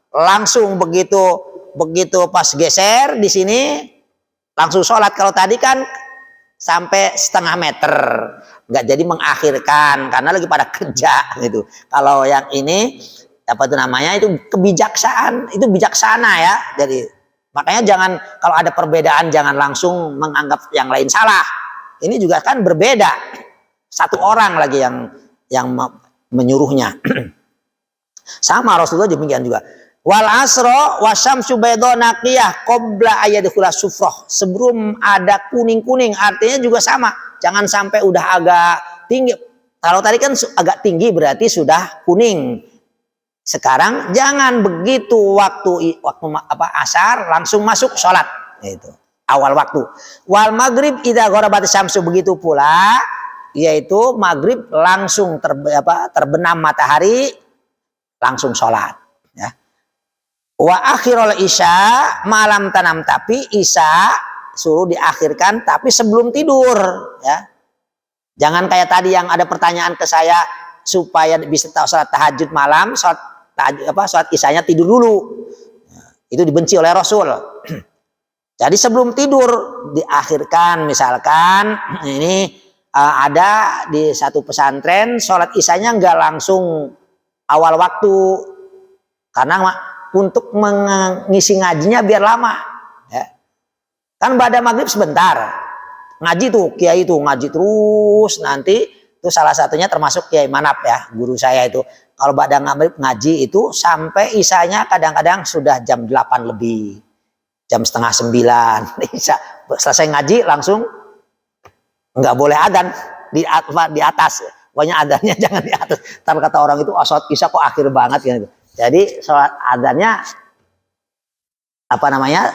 Langsung begitu pas geser di sini langsung sholat. Kalau tadi kan sampai setengah meter, nggak jadi mengakhirkan karena lagi pada kerja gitu. Kalau yang ini apa itu namanya, itu kebijaksanaan, itu bijaksana ya. Jadi makanya jangan, kalau ada perbedaan jangan langsung menganggap yang lain salah. Ini juga kan berbeda, 1 orang lagi yang menyuruhnya. Sama Rasulullah demikian juga. Wal asro wasyamsu bayda naqiyah qabla ayadkhula sufrah. Sebelum ada kuning-kuning, artinya juga sama. Jangan sampai udah agak tinggi. Kalau tadi kan agak tinggi berarti sudah kuning. Sekarang jangan begitu waktu asar langsung masuk sholat, itu awal waktu. Wal maghrib idza gharabatis syamsu, begitu pula yaitu maghrib langsung terbenam matahari langsung sholat ya. Wa akhirul isya malam tanam, tapi isya suruh diakhirkan tapi sebelum tidur ya. Jangan kayak tadi yang ada pertanyaan ke saya supaya bisa tahu sholat tahajud malam, sholat isyanya tidur dulu. Itu dibenci oleh Rasul. Jadi sebelum tidur diakhirkan. Misalkan ini ada di satu pesantren sholat isyanya nggak langsung awal waktu, karena untuk mengisi ngajinya biar lama ya. Kan pada maghrib sebentar ngaji tuh, kiai itu ngaji terus, nanti itu salah satunya termasuk Kiai Manap ya, guru saya itu. Kalau pada maghrib ngaji itu sampai isyanya kadang-kadang sudah jam 8 lebih, jam setengah 9. Selesai ngaji langsung nggak boleh adzan di atas. Pokoknya adzannya jangan di atas. Ntar kata orang itu sholat isya kok akhir banget gitu. Jadi sholat adzannya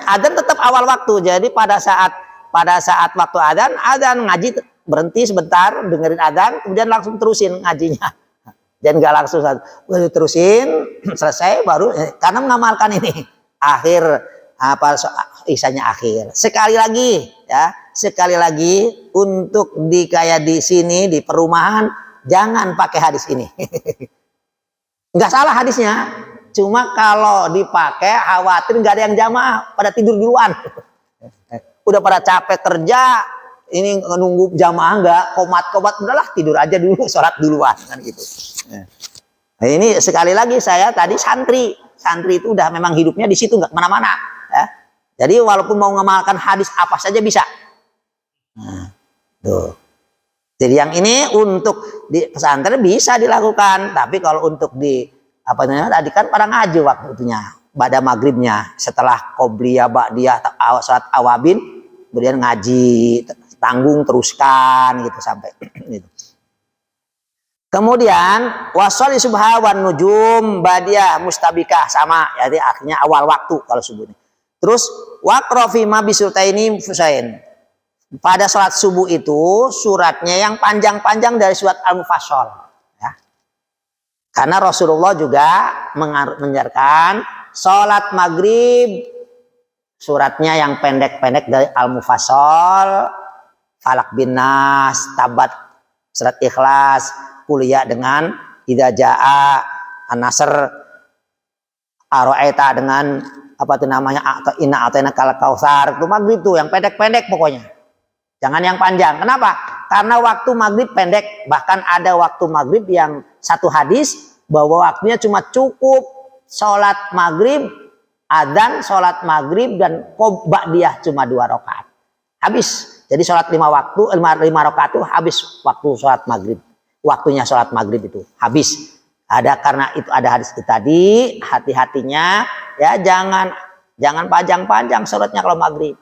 adzan tetap awal waktu. Jadi pada saat waktu adzan ngaji berhenti sebentar, dengerin adzan, kemudian langsung terusin ngajinya. Dan nggak langsung terusin selesai baru karena mengamalkan ini akhir isanya akhir. Sekali lagi untuk kayak di sini di perumahan jangan pakai hadis ini. Nggak salah hadisnya, cuma kalau dipakai khawatir nggak ada yang jamaah pada tidur duluan. Udah pada capek kerja, ini nunggu jamaah nggak komat udahlah tidur aja dulu, sholat duluan kan gitu. Nah, ini sekali lagi saya tadi santri itu udah memang hidupnya di situ nggak kemana-mana ya. Jadi walaupun mau mengamalkan hadis apa saja bisa. Nah, tuh. Jadi yang ini untuk di pesantren bisa dilakukan, tapi kalau untuk di apa namanya tadi kan pada ngaji waktunya pada maghribnya setelah qobliyah ba'diyah salat awabin kemudian ngaji tanggung teruskan gitu sampai gitu. Kemudian wasoli subha wan nujum ba'diyah mustabikah sama, jadi artinya awal waktu kalau subuh ini. Terus waqra fi ma bisurtaini fusain. Pada sholat subuh itu suratnya yang panjang-panjang dari surat Al-Mufassal ya. Karena Rasulullah juga mengajarkan sholat maghrib suratnya yang pendek-pendek dari Al-Mufassal, Falak bin Nas, Tabat, surat Ikhlas, kuliah dengan Idza Jaa, An-Nasr, Ar-Ra'aita dengan apa itu namanya Inna A'tainaka kal Kautsar. Itu maghrib tuh yang pendek-pendek pokoknya. Jangan yang panjang. Kenapa? Karena waktu maghrib pendek. Bahkan ada waktu maghrib yang satu hadis bahwa waktunya cuma cukup sholat maghrib, adzan, sholat maghrib dan ba'diyah cuma 2 rakaat. Habis. Jadi sholat 5 rakaat itu habis waktu sholat maghrib. Waktunya sholat maghrib itu habis. Karena itu ada hadis itu tadi, hati-hatinya ya jangan panjang-panjang sholatnya kalau maghrib.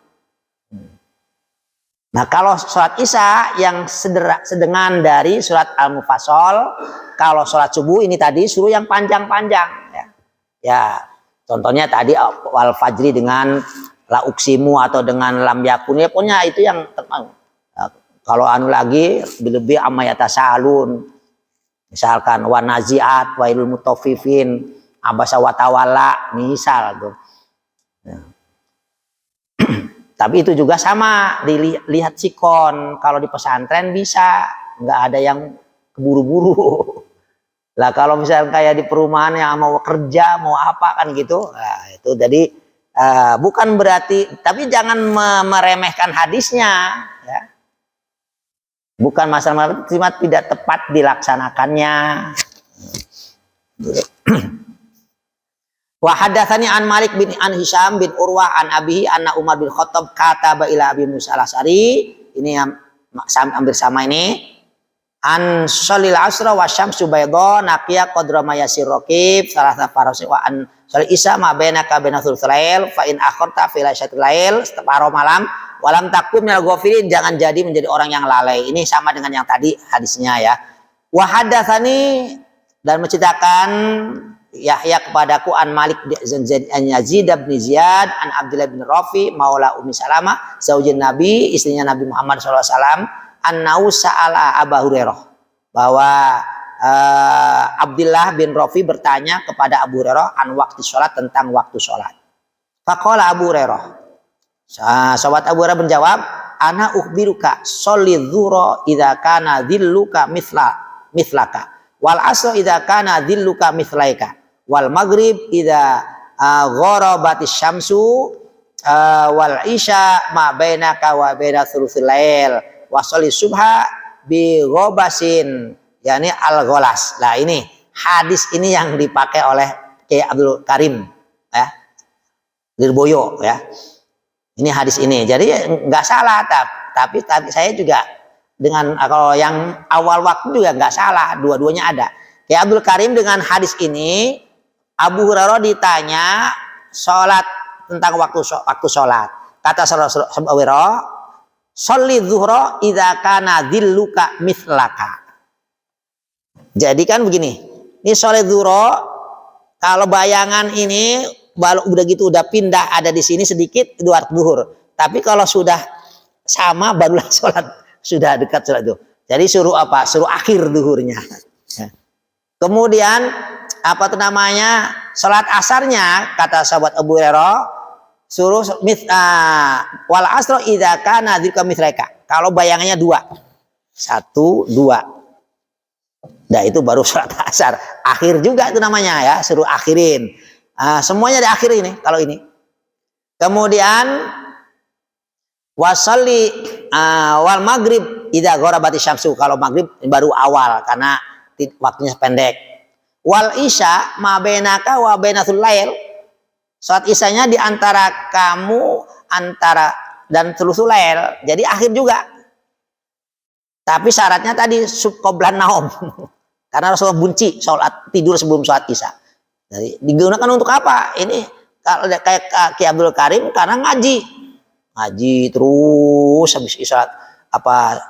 Nah kalau sholat isya yang sedengan dari surat Al-Mufassal, kalau sholat subuh ini tadi suruh yang panjang-panjang ya. Ya contohnya tadi wal fajri dengan la uksimu atau dengan lam yakun ya pokoknya itu yang terpang. Nah, kalau lagi lebih amayata salun, misalkan wa naziat wailul mutaffifin abasa wa tawalla misal tuh. Ya. Tapi itu juga sama dilihat sikon. Kalau di pesantren bisa, nggak ada yang keburu-buru. Lah kalau misalnya kayak di perumahan yang mau kerja, mau apa kan gitu. Nah, itu jadi bukan berarti, tapi jangan meremehkan hadisnya. Ya. Bukan masalah cuma tidak tepat dilaksanakannya. Wa hadatsani an Malik bin an Hisham bin Urwah an Abihi anna Umar bin Khattab kataba ila Abi Musa al-Asy'ari. Ini yang hampir sama ini. An sholil asra wa syamsu bayda naqiya qadra ma yasir raqib salasa farasi wa an sholil isya ma bainaka bainatul lail fa in akharta fi lasyatil lail separuh malam walam takum minal ghafilin, jangan jadi menjadi orang yang lalai. Ini sama dengan yang tadi hadisnya ya. Wa hadatsani dan menceritakan Yahya kepadaku an Malik an Yazid bin Ziyad an Abdullah bin Rafi maula Ummi Salamah zaujin Nabi, istrinya Nabi Muhammad SAW, annau sa'ala Abu Hurairah, bahwa Abdullah bin Rafi bertanya kepada Abu Hurairah an waktu sholat, tentang waktu sholat. Faqala Abu Hurairah, sahabat Abu Hurairah menjawab, ana ukhbiruka sholli dzura idza kana dhilluka mithlaka wal asr idza kana dhilluka mithlaika wal maghrib idza gharabatis syamsu wal isya ma bainaka wa baina thulutsil lail wa sholli subha bi ghabasin, yakni al ghalas. Nah ini hadis ini yang dipakai oleh Kiai Abdul Karim ya, Lirboyo ya. Ini hadis ini. Jadi nggak salah, tapi saya juga dengan kalau yang awal waktu juga nggak salah, dua-duanya ada. Kiai Abdul Karim dengan hadis ini Abu Hurairah ditanya sholat, tentang waktu sholat. Kata Abu Hurairah, sholli dzuhra idza kana dhilluka mithlaka. Jadi kan begini, ini sholat dzuhra kalau bayangan ini Kalau udah gitu udah pindah ada di sini sedikit itu waktu zuhur. Tapi kalau sudah sama barulah sholat, sudah dekat sholat itu. Jadi suruh apa? Suruh akhir zuhurnya. Ya. Kemudian apa tuh namanya? Sholat asarnya kata sahabat Abu Hurairah suruh wal asro idza kana dzikra mithlaika. Kalau bayangannya 2. 1 2. Nah itu baru sholat asar. Akhir juga itu namanya ya, suruh akhirin. Semuanya diakhiri ini kalau ini. Kemudian wasalli wal maghrib idza gharabati syamsu. Kalau maghrib baru awal karena waktunya pendek. Wal isya ma bainaka wa bainatul lail. Salat isyanya di antara kamu dan thuluthul lail. Jadi akhir juga. Tapi syaratnya tadi qablan naum. Karena Rasulullah benci salat tidur sebelum salat isya. Jadi digunakan untuk apa? Ini kalau kayak Ki Abdul Karim karena ngaji terus habis isya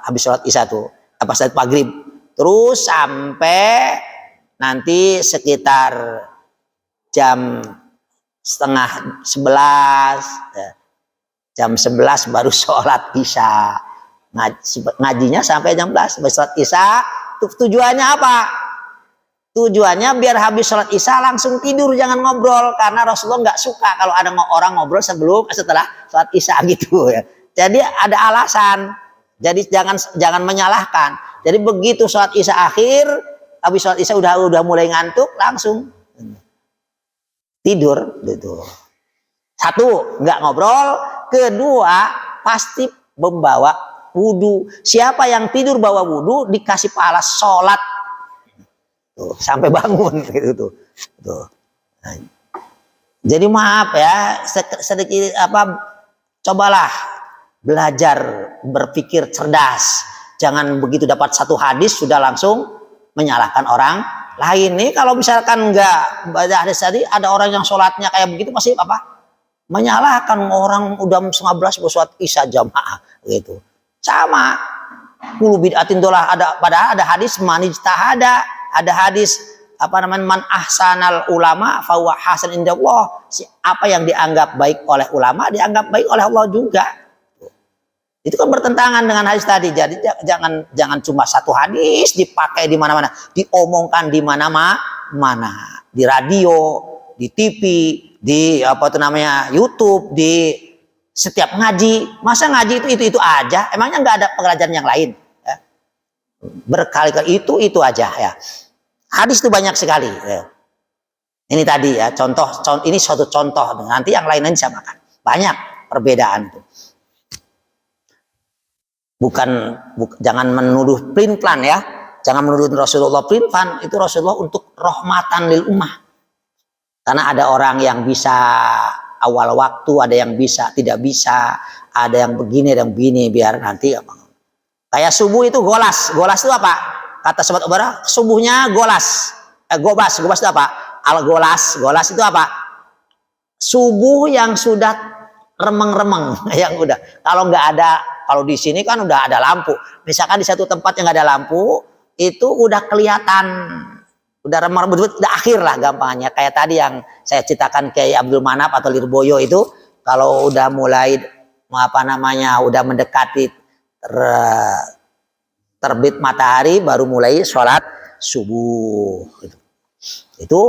habis salat isya tuh salat maghrib terus sampai nanti sekitar jam setengah 11 ya. Jam 11 baru sholat isya. Ngajinya sampai jam 11 sholat isya. Tujuannya apa? Tujuannya biar habis sholat isya langsung tidur, jangan ngobrol, karena Rasulullah nggak suka kalau ada orang ngobrol setelah sholat isya gitu ya. Jadi ada alasan. Jadi jangan menyalahkan. Jadi begitu sholat isya akhir, habis sholat isya udah mulai ngantuk, langsung tidur gitu. 1, nggak ngobrol. 2, pasti membawa wudhu. Siapa yang tidur bawa wudhu dikasih pahala sholat tuh, sampai bangun gitu tuh. Nah, jadi maaf ya, sedikit cobalah belajar berpikir cerdas. Jangan begitu dapat satu hadis sudah langsung menyalahkan orang lain. Nih kalau misalkan enggak baca hadis tadi, ada orang yang sholatnya kayak begitu pasti menyalahkan orang udah 11 sholat isya jamaah gitu. Sama kulu bid'atin dolah, padahal ada hadis manijtahada, ada hadis man ahsanal ulama fa huwa hasan indallah. Apa yang dianggap baik oleh ulama dianggap baik oleh Allah juga. Itu kan bertentangan dengan hadis tadi. Jadi jangan cuma satu hadis dipakai di mana-mana, diomongkan di mana-mana, di radio, di TV, di YouTube, di setiap ngaji. Masa ngaji itu aja? Emangnya nggak ada pelajaran yang lain? Ya? Berkali-kali itu aja ya. Hadis itu banyak sekali. Ya. Ini tadi ya contoh. Ini suatu contoh. Nanti yang lain disamakan. Banyak perbedaan itu. Jangan menuduh plan ya. Jangan menuduh Rasulullah plan. Itu Rasulullah untuk rahmatan lil ummah. Karena ada orang yang bisa awal waktu, ada yang bisa tidak bisa, ada yang begini, ada yang begini, biar nanti kayak subuh itu golas. Golas itu apa? Kata sobat Ubara, subuhnya golas. Gobas itu apa? Al-golas. Golas itu apa? Subuh yang sudah remeng-remeng, yang udah. Kalau di sini kan udah ada lampu. Misalkan di satu tempat yang nggak ada lampu, itu udah kelihatan, udah remeng, udah akhir lah gampangnya. Kayak tadi yang saya ceritakan kayak Abdul Manap atau Lirboyo itu, kalau udah mulai udah mendekati terbit matahari baru mulai sholat subuh. Itu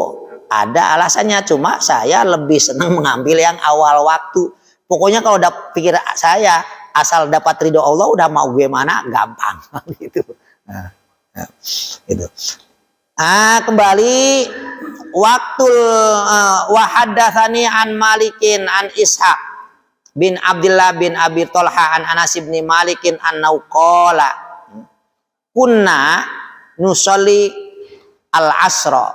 ada alasannya, cuma saya lebih senang mengambil yang awal waktu. Pokoknya kalau udah pikir saya asal dapat ridho Allah, udah mau gue mana gampang gitu. Gitu. Kembali waktu wahadatsani an Malikin an Ishaq bin Abdullah bin Abi Thalha an Anas bin Malikin annau qala kunna nusolli al-asra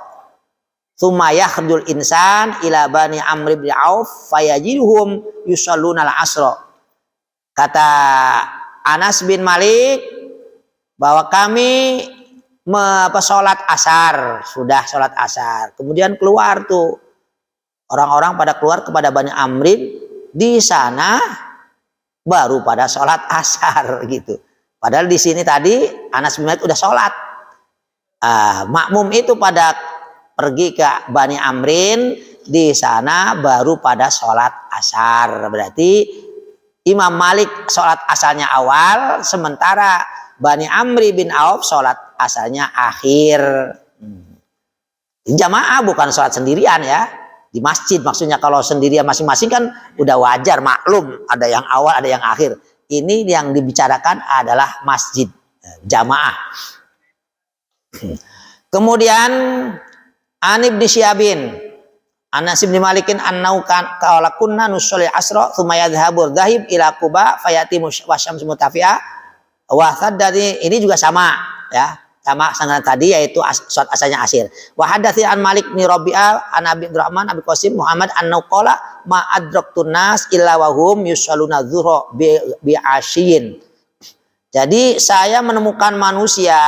tsumma yakhdul insan ila bani Amr bin Auf fayajiduhum yusalluna al-asra. Kata Anas bin Malik bahwa kami sholat asar, sudah sholat asar, kemudian keluar tuh orang-orang pada keluar kepada Bani Amrin, di sana baru pada sholat asar gitu. Padahal di sini tadi Anas bin Malik udah sholat. Makmum itu pada pergi ke Bani Amrin, di sana baru pada sholat asar. Berarti Imam Malik sholat asarnya awal, sementara Bani Amri bin Auf sholat asarnya akhir. Jamaah bukan sholat sendirian ya, di masjid. Maksudnya kalau sendirian masing-masing kan udah wajar, maklum, ada yang awal ada yang akhir. Ini yang dibicarakan adalah masjid, jamaah. Kemudian An Ibnu Syihab Anas bin Malikin annau qala kunna nusolli asra tsumma yadhhabu dhahib ila Quba fayati wasyamsu mutafi'a wa saddati. Ini juga sama ya, sama sangat tadi, yaitu sholat asarnya asir. Wa hadatsani an Malik bin Rabi'ah an Abi Abdurrahman Abi Qasim Muhammad annau qala ma adraktun nas illa wa hum yusalluna dzuhra bi asyin. Jadi saya menemukan manusia,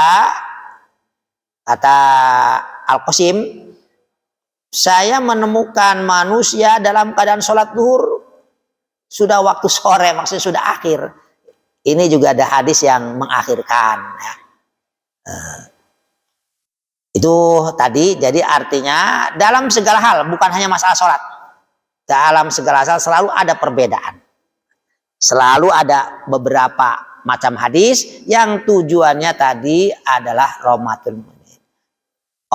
kata Al-Qasim, saya menemukan manusia dalam keadaan sholat zuhur sudah waktu sore, maksudnya sudah akhir. Ini juga ada hadis yang mengakhirkan ya. Itu tadi, jadi artinya dalam segala hal, bukan hanya masalah sholat, dalam segala hal selalu ada perbedaan, selalu ada beberapa macam hadis yang tujuannya tadi adalah rahmatul mu'minin.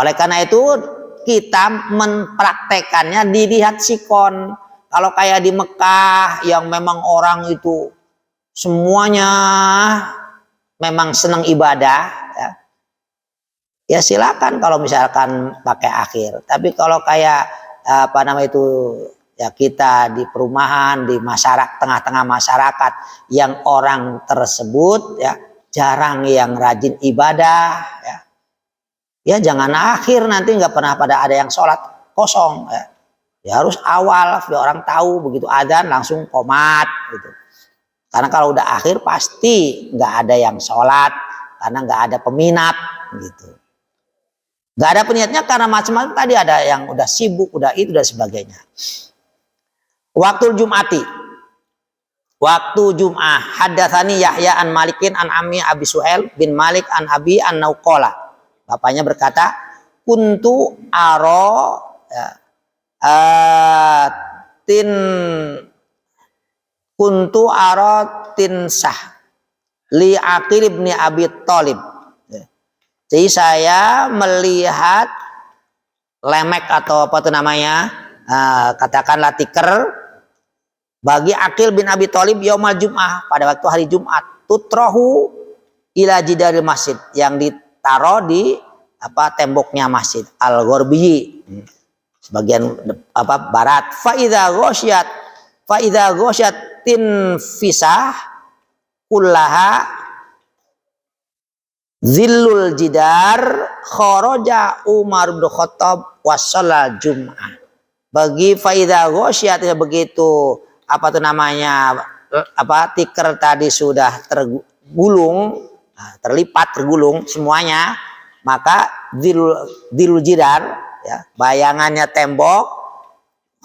Oleh karena itu kita mempraktekannya dilihat sikon. Kalau kayak di Mekah yang memang orang itu semuanya memang senang ibadah ya, ya silakan kalau misalkan pakai akhir. Tapi kalau kayak apa namanya itu ya, kita di perumahan, di masyarakat, tengah-tengah masyarakat yang orang tersebut ya jarang yang rajin ibadah ya, ya jangan akhir, nanti nggak pernah pada ada yang sholat kosong ya. Ya harus awal biar orang tahu begitu adzan langsung qomat gitu. Karena kalau udah akhir pasti nggak ada yang sholat karena nggak ada peminat gitu. Nggak ada peniatnya karena macam-macam tadi, ada yang udah sibuk, udah itu dan sebagainya. Waktu Jum'ati, waktu Jum'ah, hadatsani Yahya an Malikin an Ammi Abi Suhail bin Malik an Abi an Nauqala. Bapaknya berkata, kuntu aro ya, kuntu aro tinsah li Aqil ibni Abi Thalib. Jadi saya melihat lemek atau apa itu namanya, katakanlah tikar bagi Aqil bin Abi Thalib yaumal Jum'ah, pada waktu hari Jumat, tutrahu ila jidaril masjid, yang ditaruh di apa temboknya masjid Al-Ghorbiyi, sebagian apa barat. Fa idza ghasyat tinfisah kullaha zillul jidar kharaja Umar bin Khattab wasallal Jum'ah. Bagi fa idza ghasyat, begitu apa itu namanya, apa tikar tadi sudah tergulung, terlipat, tergulung semuanya, maka dilul jidar ya, bayangannya tembok,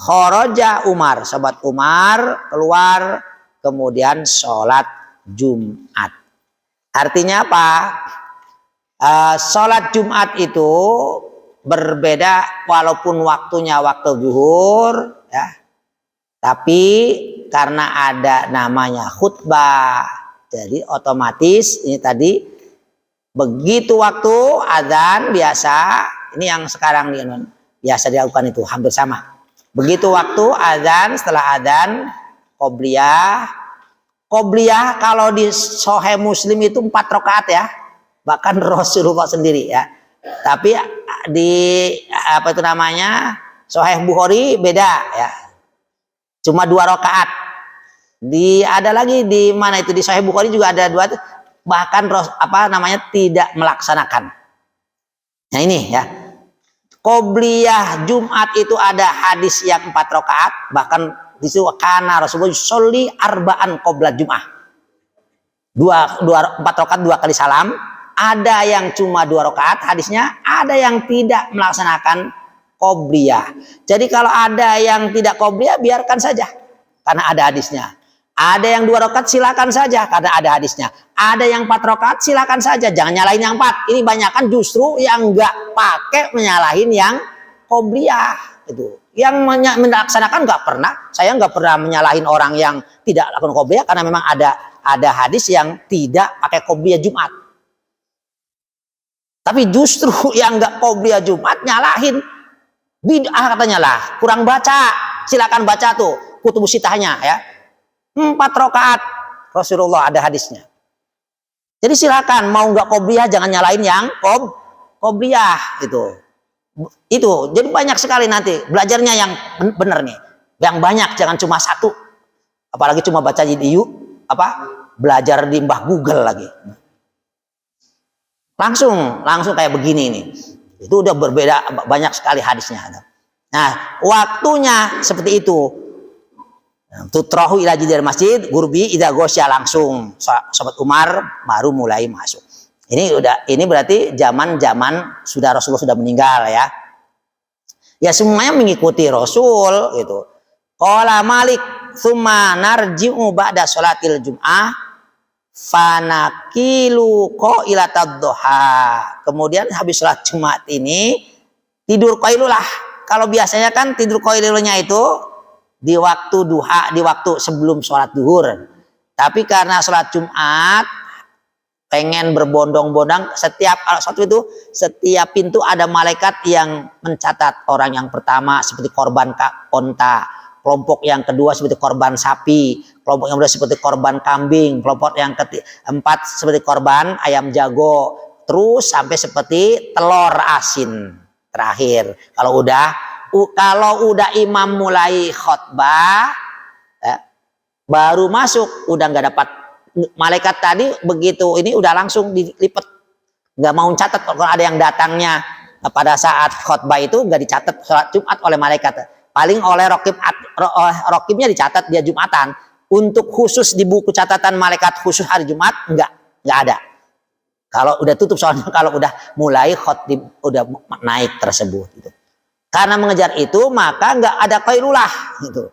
kharaja Umar, sahabat Umar keluar kemudian sholat Jumat. Artinya apa? Sholat Jumat itu berbeda walaupun waktunya waktu zuhur ya, tapi karena ada namanya khutbah, jadi otomatis ini tadi begitu waktu azan biasa, ini yang sekarang biasa dilakukan itu hampir sama. Begitu waktu azan, setelah azan qobliyah. Qobliyah kalau di Sahih Muslim itu 4 rakaat ya, bahkan Rasulullah sendiri ya. Tapi di apa itu namanya Sahih Bukhari beda ya, cuma 2 rakaat. Ada lagi di mana itu di Sahih Bukhari juga ada 2, bahkan apa namanya tidak melaksanakan. Nah ini ya, qobliyah Jumat itu ada hadis yang 4 rakaat, bahkan disitu karena Rasulullah sholli arba'an qobla Jum'ah, 4 rakaat 2 kali salam. Ada yang cuma 2 rakaat hadisnya, ada yang tidak melaksanakan qobliyah. Jadi kalau ada yang tidak qobliyah biarkan saja karena ada hadisnya. Ada yang 2 rakaat silakan saja karena ada hadisnya. Ada yang 4 rakaat silakan saja, jangan nyalahin yang 4. Ini banyak kan justru yang enggak pakai menyalahin yang qobliyah itu. Yang melaksanakan nggak pernah. Saya nggak pernah menyalahin orang yang tidak lakukan qobliyah karena memang ada hadis yang tidak pakai qobliyah Jumat. Tapi justru yang nggak qobliyah Jumat nyalahin. Bid'ah katanya lah, kurang baca. Silakan baca tuh kutubus sitahnya ya. 4 rakaat Rasulullah ada hadisnya. Jadi silakan mau nggak qobliyah jangan nyalain yang qobliyah itu. Jadi banyak sekali nanti belajarnya yang benar nih, yang banyak, jangan cuma satu, apalagi cuma baca di belajar di Mbah Google lagi, langsung kayak begini nih, itu udah berbeda banyak sekali hadisnya. Nah waktunya seperti itu, tutrahu ila jidar masjid gurbi ida gosya, langsung sahabat Umar baru mulai masuk. Ini berarti zaman Rasulullah sudah meninggal ya. Ya semuanya mengikuti Rasul gitu. Qala Malik tsumma narji'u ba'da sholatil jum'ah fanakilu qailatad duha. Kemudian habis sholat Jumat ini tidur qailulah. Kalau biasanya kan tidur qailulahnya itu di waktu duha, di waktu sebelum sholat duhur. Tapi karena sholat Jumat pengen berbondong-bondong, setiap setiap pintu ada malaikat yang mencatat orang yang pertama seperti korban onta, kelompok yang kedua seperti korban sapi, kelompok yang kedua seperti korban kambing, kelompok yang keempat seperti korban ayam jago, terus sampai seperti telur asin terakhir. Kalau udah imam mulai khutbah ya, baru masuk udah nggak dapat. Malaikat tadi begitu ini udah langsung dilipat, nggak mau catat. Kalau ada yang datangnya pada saat khutbah itu nggak dicatat sholat Jumat oleh malaikat, paling oleh rokibnya dicatat dia Jumatan. Untuk khusus di buku catatan malaikat khusus hari Jumat nggak ada. Kalau udah tutup soalnya, kalau udah mulai khutbah udah naik tersebut gitu. Karena mengejar itu maka nggak ada qailulah gitu.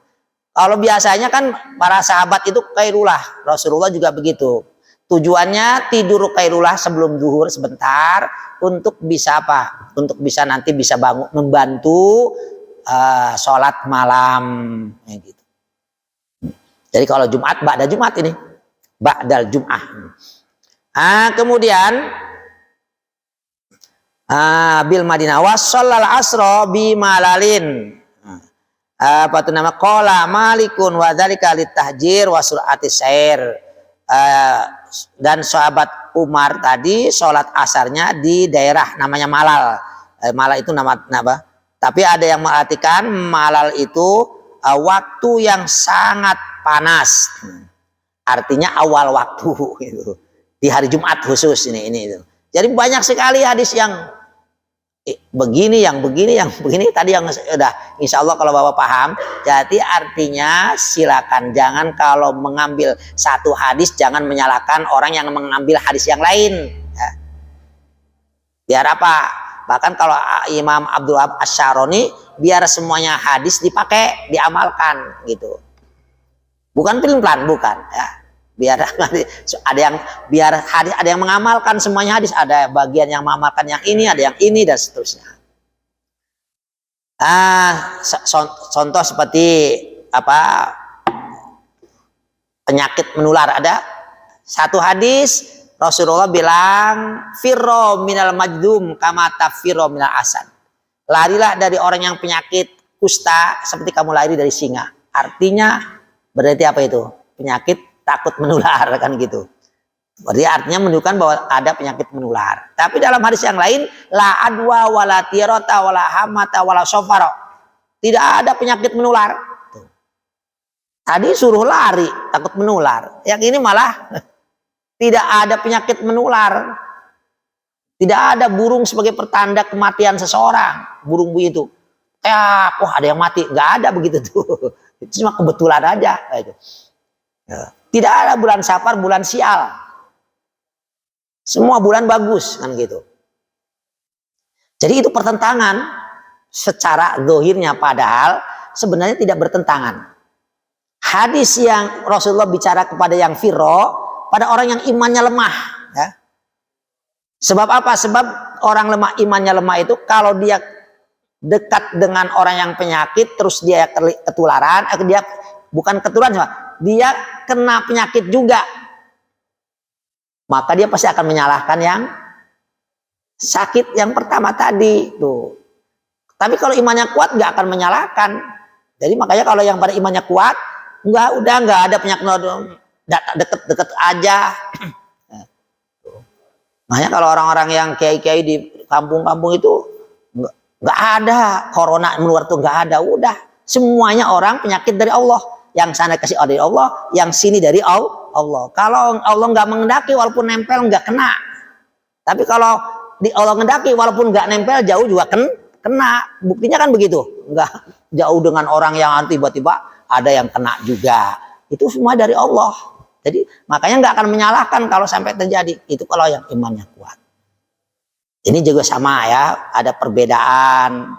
Kalau biasanya kan para sahabat itu qailulah, Rasulullah juga begitu. Tujuannya tidur qailulah sebelum zuhur sebentar untuk bisa apa? Untuk bisa nanti bisa bangun membantu sholat malam gitu. Jadi kalau Jumat ba'da Jumat ini, ba'dal Jum'ah. Kemudian bil Madinah wasallal asra bi malalin. Apa itu nama qala malikun wa dzalika litahjir wa suratis sair. Dan sahabat Umar tadi sholat asarnya di daerah namanya Malal. Malal itu nama apa? Tapi ada yang mengartikan Malal itu waktu yang sangat panas. Artinya awal waktu gitu. Di hari Jumat khusus ini itu. Jadi banyak sekali hadis yang begini, yang begini tadi yang udah insya Allah kalau Bapak paham. Jadi artinya silakan jangan kalau mengambil satu hadis jangan menyalahkan orang yang mengambil hadis yang lain ya. Biar apa? Bahkan kalau Imam Abdul Wahab Asy-Syaroni biar semuanya hadis dipakai, diamalkan gitu. Bukan pelin-pelan, bukan ya. Biar ada yang hadis, ada yang mengamalkan semuanya hadis, ada bagian yang mengamalkan yang ini, ada yang ini dan seterusnya. Contoh seperti apa penyakit menular, ada satu hadis Rasulullah bilang firro minal majdum kama tafirro minal asad. Larilah dari orang yang penyakit kusta seperti kamu lari dari singa. Artinya berarti apa itu? Penyakit takut menular kan gitu. Berarti artinya menunjukkan bahwa ada penyakit menular. Tapi dalam hadis yang lain la adwa wala tirata wala hamata wala sofaro. Tidak ada penyakit menular. Tadi suruh lari takut menular. Yang ini malah tidak ada penyakit menular. Tidak ada burung sebagai pertanda kematian seseorang. Burung itu. Ada yang mati. Nggak ada begitu tuh. Itu cuma kebetulan aja. Tidak ada bulan Safar, bulan sial. Semua bulan bagus kan gitu. Jadi itu pertentangan secara zahirnya, padahal sebenarnya tidak bertentangan. Hadis yang Rasulullah bicara kepada yang firro, pada orang yang imannya lemah ya. Sebab apa? Sebab orang lemah, imannya lemah itu kalau dia dekat dengan orang yang penyakit, terus dia ketularan, dia bukan ketularan, dia kena penyakit juga, maka dia pasti akan menyalahkan yang sakit yang pertama tadi tuh. Tapi kalau imannya kuat nggak akan menyalahkan. Jadi makanya kalau yang pada imannya kuat, nggak ada penyakit, deket-deket aja. Makanya kalau orang-orang yang kiai-kiai di kampung-kampung itu nggak ada corona menular tuh, nggak ada. Udah semuanya orang penyakit dari Allah. Yang sana kasih dari Allah, yang sini dari Allah. Kalau Allah nggak mengendaki, walaupun nempel nggak kena. Tapi kalau di Allah mengendaki, walaupun nggak nempel jauh juga kena. Buktinya kan begitu. Nggak jauh dengan orang yang tiba-tiba ada yang kena juga. Itu semua dari Allah. Jadi makanya nggak akan menyalahkan kalau sampai terjadi. Itu kalau yang imannya kuat. Ini juga sama ya, ada perbedaan.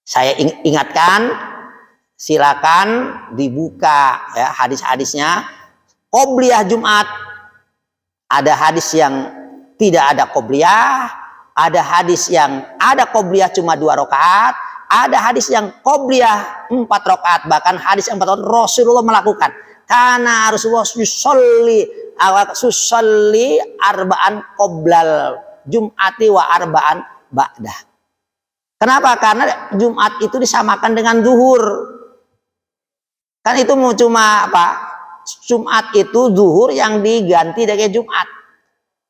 Saya ingatkan, silakan dibuka ya hadis-hadisnya. Qobliyah Jumat, ada hadis yang tidak ada qobliyah, ada hadis yang ada qobliyah cuma 2 rakaat, ada hadis yang qobliyah 4 rakaat, bahkan hadis yang 4 rakaat Rasulullah melakukan. Karena Rasulullah susolli arba'an qoblal Jum'ati wa arba'an ba'dah. Kenapa? Karena Jumat itu disamakan dengan zuhur. Kan itu cuma apa? Jumat itu zuhur yang diganti dari Jumat.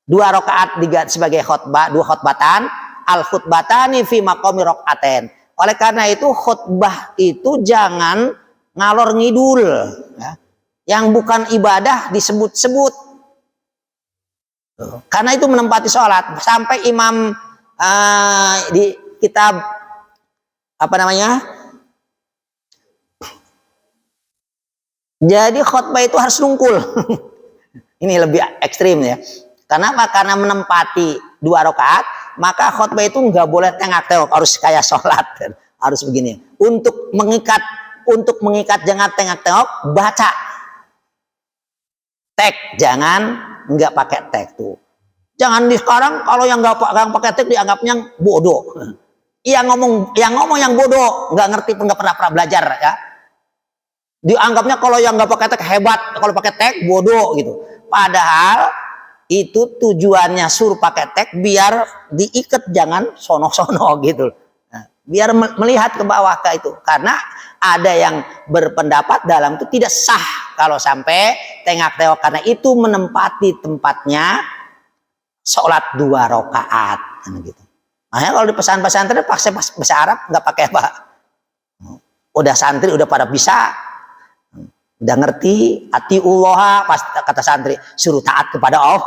2 rakaat diganti sebagai khutbah, 2 khutbatan, al khutbatani fi maqami rakaatain. Oleh karena itu khutbah itu jangan ngalor ngidul ya. Yang bukan ibadah disebut-sebut. Karena itu menempati sholat. Sampai imam di kitab apa namanya? Jadi khutbah itu harus nungkul. Ini lebih ekstrim ya. Kenapa? Karena menempati 2 rakaat, maka khutbah itu nggak boleh tengak-tengok, harus kayak sholat, harus begini. Untuk mengikat jangan tengak-tengok, baca. Tag, jangan nggak pakai tag tuh. Jangan di sekarang kalau yang nggak pakai tag dianggapnya bodoh. Yang ngomong yang bodoh, nggak ngerti, nggak pernah belajar ya. Dianggapnya kalau yang nggak pakai tag hebat, kalau pakai tag bodoh gitu. Padahal itu tujuannya suruh pakai tag biar diikat, jangan sono-sono gitu. Nah, biar melihat ke bawah ke itu. Karena ada yang berpendapat dalam itu tidak sah kalau sampai tengak-tengok, karena itu menempati tempatnya sholat 2 rakaat gitu. Makanya kalau di pesantren pakai bahasa Arab, nggak pakai apa. Udah santri udah pada bisa, udah ngerti atiullah, pas kata santri suruh taat kepada Allah,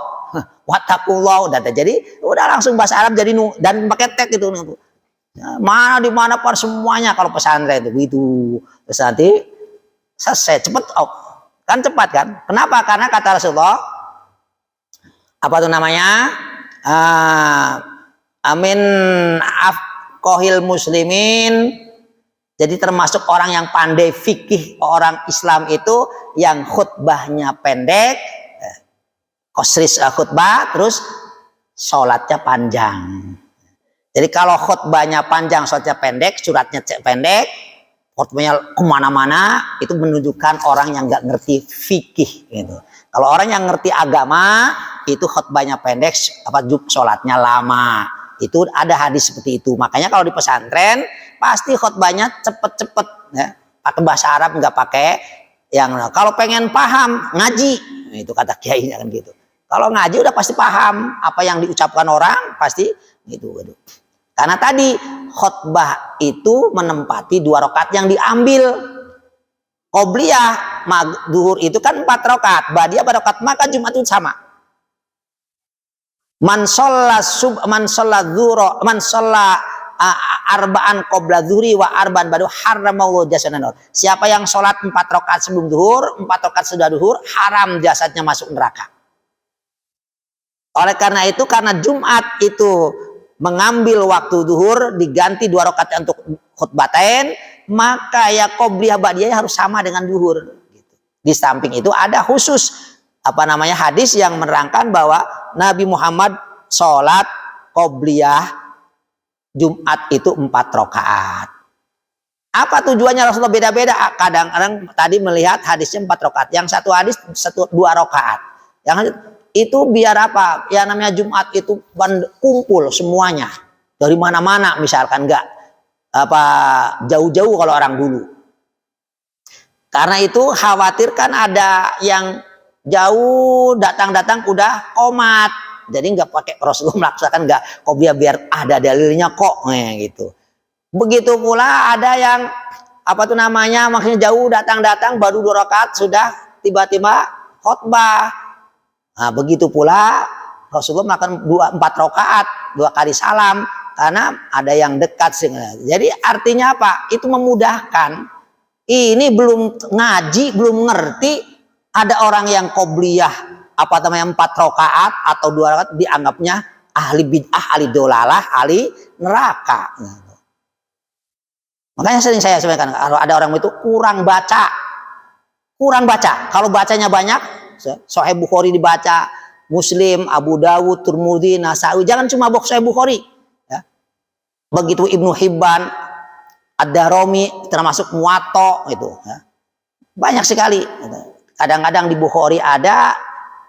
wattaqullah, udah jadi udah langsung bahasa Arab jadi dan pakai tag gitu. Mana di mana par semuanya kalau pesantren itu gitu. Terus nanti selesai cepet, kan cepat kan? Kenapa? Karena kata Rasulullah apa tuh namanya? Amin afqahil muslimin. Jadi termasuk orang yang pandai fikih orang Islam itu yang khutbahnya pendek, qasris khutbah, terus sholatnya panjang. Jadi kalau khutbahnya panjang, sholatnya pendek, suratnya pendek, khutbahnya kemana-mana, itu menunjukkan orang yang nggak ngerti fikih gitu. Kalau orang yang ngerti agama, itu khutbahnya pendek, sholatnya lama. Itu ada hadis seperti itu. Makanya kalau di pesantren pasti khutbahnya cepet-cepet ya. Pakai bahasa Arab, nggak pakai yang kalau pengen paham ngaji. Nah, itu kata kiainya kan gitu. Kalau ngaji udah pasti paham apa yang diucapkan orang, pasti gitu. Karena tadi khutbah itu menempati 2 rakaat yang diambil. Qobliyah zuhur itu kan 4 rakaat, ba'diyah 4 rakaat, maka Jumat itu sama. Man sholla arba'an qabla zuhri wa arba'an ba'du haramallahu jasadan. Siapa yang sholat 4 rakaat sebelum zuhur, 4 rakaat sudah zuhur, haram jasadnya masuk neraka. Oleh karena itu, karena Jumat itu mengambil waktu zuhur diganti 2 rakaat untuk khutbatain, maka ya qobliyah ba'diyah harus sama dengan zuhur gitu. Di samping itu ada khusus hadis yang menerangkan bahwa Nabi Muhammad sholat qobliyah Jumat itu 4 rakaat. Apa tujuannya Rasulullah beda-beda? Kadang-kadang tadi melihat hadisnya 4 rakaat. Yang satu hadis 2 rakaat. Yang itu biar apa? Yang namanya Jumat itu kumpul semuanya dari mana-mana, misalkan enggak apa jauh-jauh kalau orang dulu. Karena itu khawatir kan ada yang jauh datang-datang udah komat. Jadi nggak pakai Rasulullah melaksanakan nggak qobliyah biar ada dalilnya kok gitu. Begitu pula ada yang apa tuh namanya maksudnya jauh datang-datang baru 2 rakaat sudah tiba-tiba khotbah. Nah, begitu pula Rasulullah melakukan 4 rakaat 2 kali salam karena ada yang dekat. Jadi artinya apa? Itu memudahkan. Ini belum ngaji, belum ngerti, ada orang yang qobliyah apa namanya 4 rakaat atau 2 rakaat dianggapnya ahli bid'ah, ahli dolalah, ahli neraka. Makanya sering saya sampaikan kalau ada orang itu kurang baca. Kalau bacanya banyak, Sahih Bukhari dibaca, Muslim, Abu Dawud, Tirmidzi, Nasa'i, jangan cuma baca Sahih Bukhari. Ya. Begitu Ibnu Hibban, Ad-Darimi termasuk Muwatta itu. Ya. Banyak sekali. Kadang-kadang di Bukhari ada,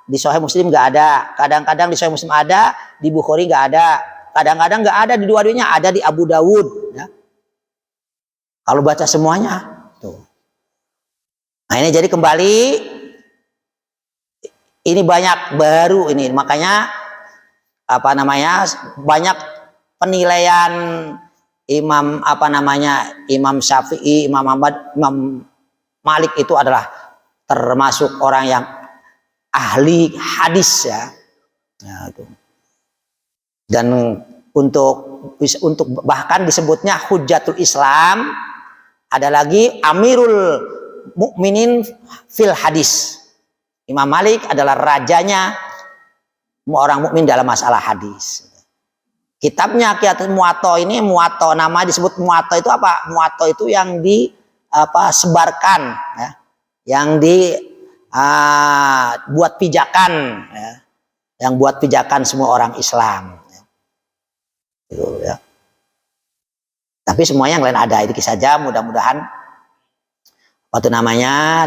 di Sahih Muslim nggak ada, kadang-kadang di Sahih Muslim ada, di Bukhari nggak ada, kadang-kadang nggak ada di dua-duanya, ada di Abu Dawud. Ya. Kalau baca semuanya, tuh. Nah ini jadi kembali, ini banyak baru ini, makanya apa namanya banyak penilaian Imam apa namanya Imam Syafi'i, Imam Ahmad, Imam Malik itu adalah termasuk orang yang ahli hadis ya. Nah, itu. Dan untuk bahkan disebutnya Hujjatul Islam, ada lagi Amirul Mukminin fil hadis. Imam Malik adalah rajanya orang mukmin dalam masalah hadis. Kitabnya Qiyatul Muwatta ini, Muwatta nama disebut Muwatta itu apa? Muwatta itu yang sebarkan ya. Yang buat pijakan ya. Yang buat pijakan semua orang Islam ya. Gitu, ya. Tapi semuanya yang lain ada itu saja. Mudah-mudahan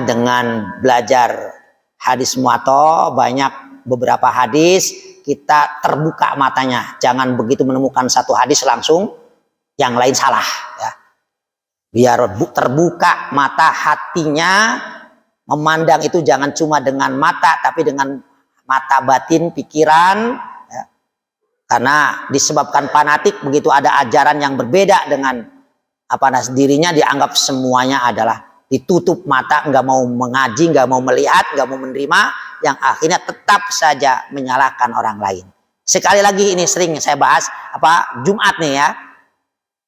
dengan belajar hadis Muwatta banyak beberapa hadis kita terbuka matanya, jangan begitu menemukan satu hadis langsung yang lain salah ya. Biar terbuka mata hatinya, memandang itu jangan cuma dengan mata tapi dengan mata batin pikiran ya. Karena disebabkan fanatik, begitu ada ajaran yang berbeda dengan dirinya dianggap semuanya adalah ditutup mata, nggak mau mengaji, nggak mau melihat, nggak mau menerima, yang akhirnya tetap saja menyalahkan orang lain. Sekali lagi ini sering saya bahas Jumat nih ya.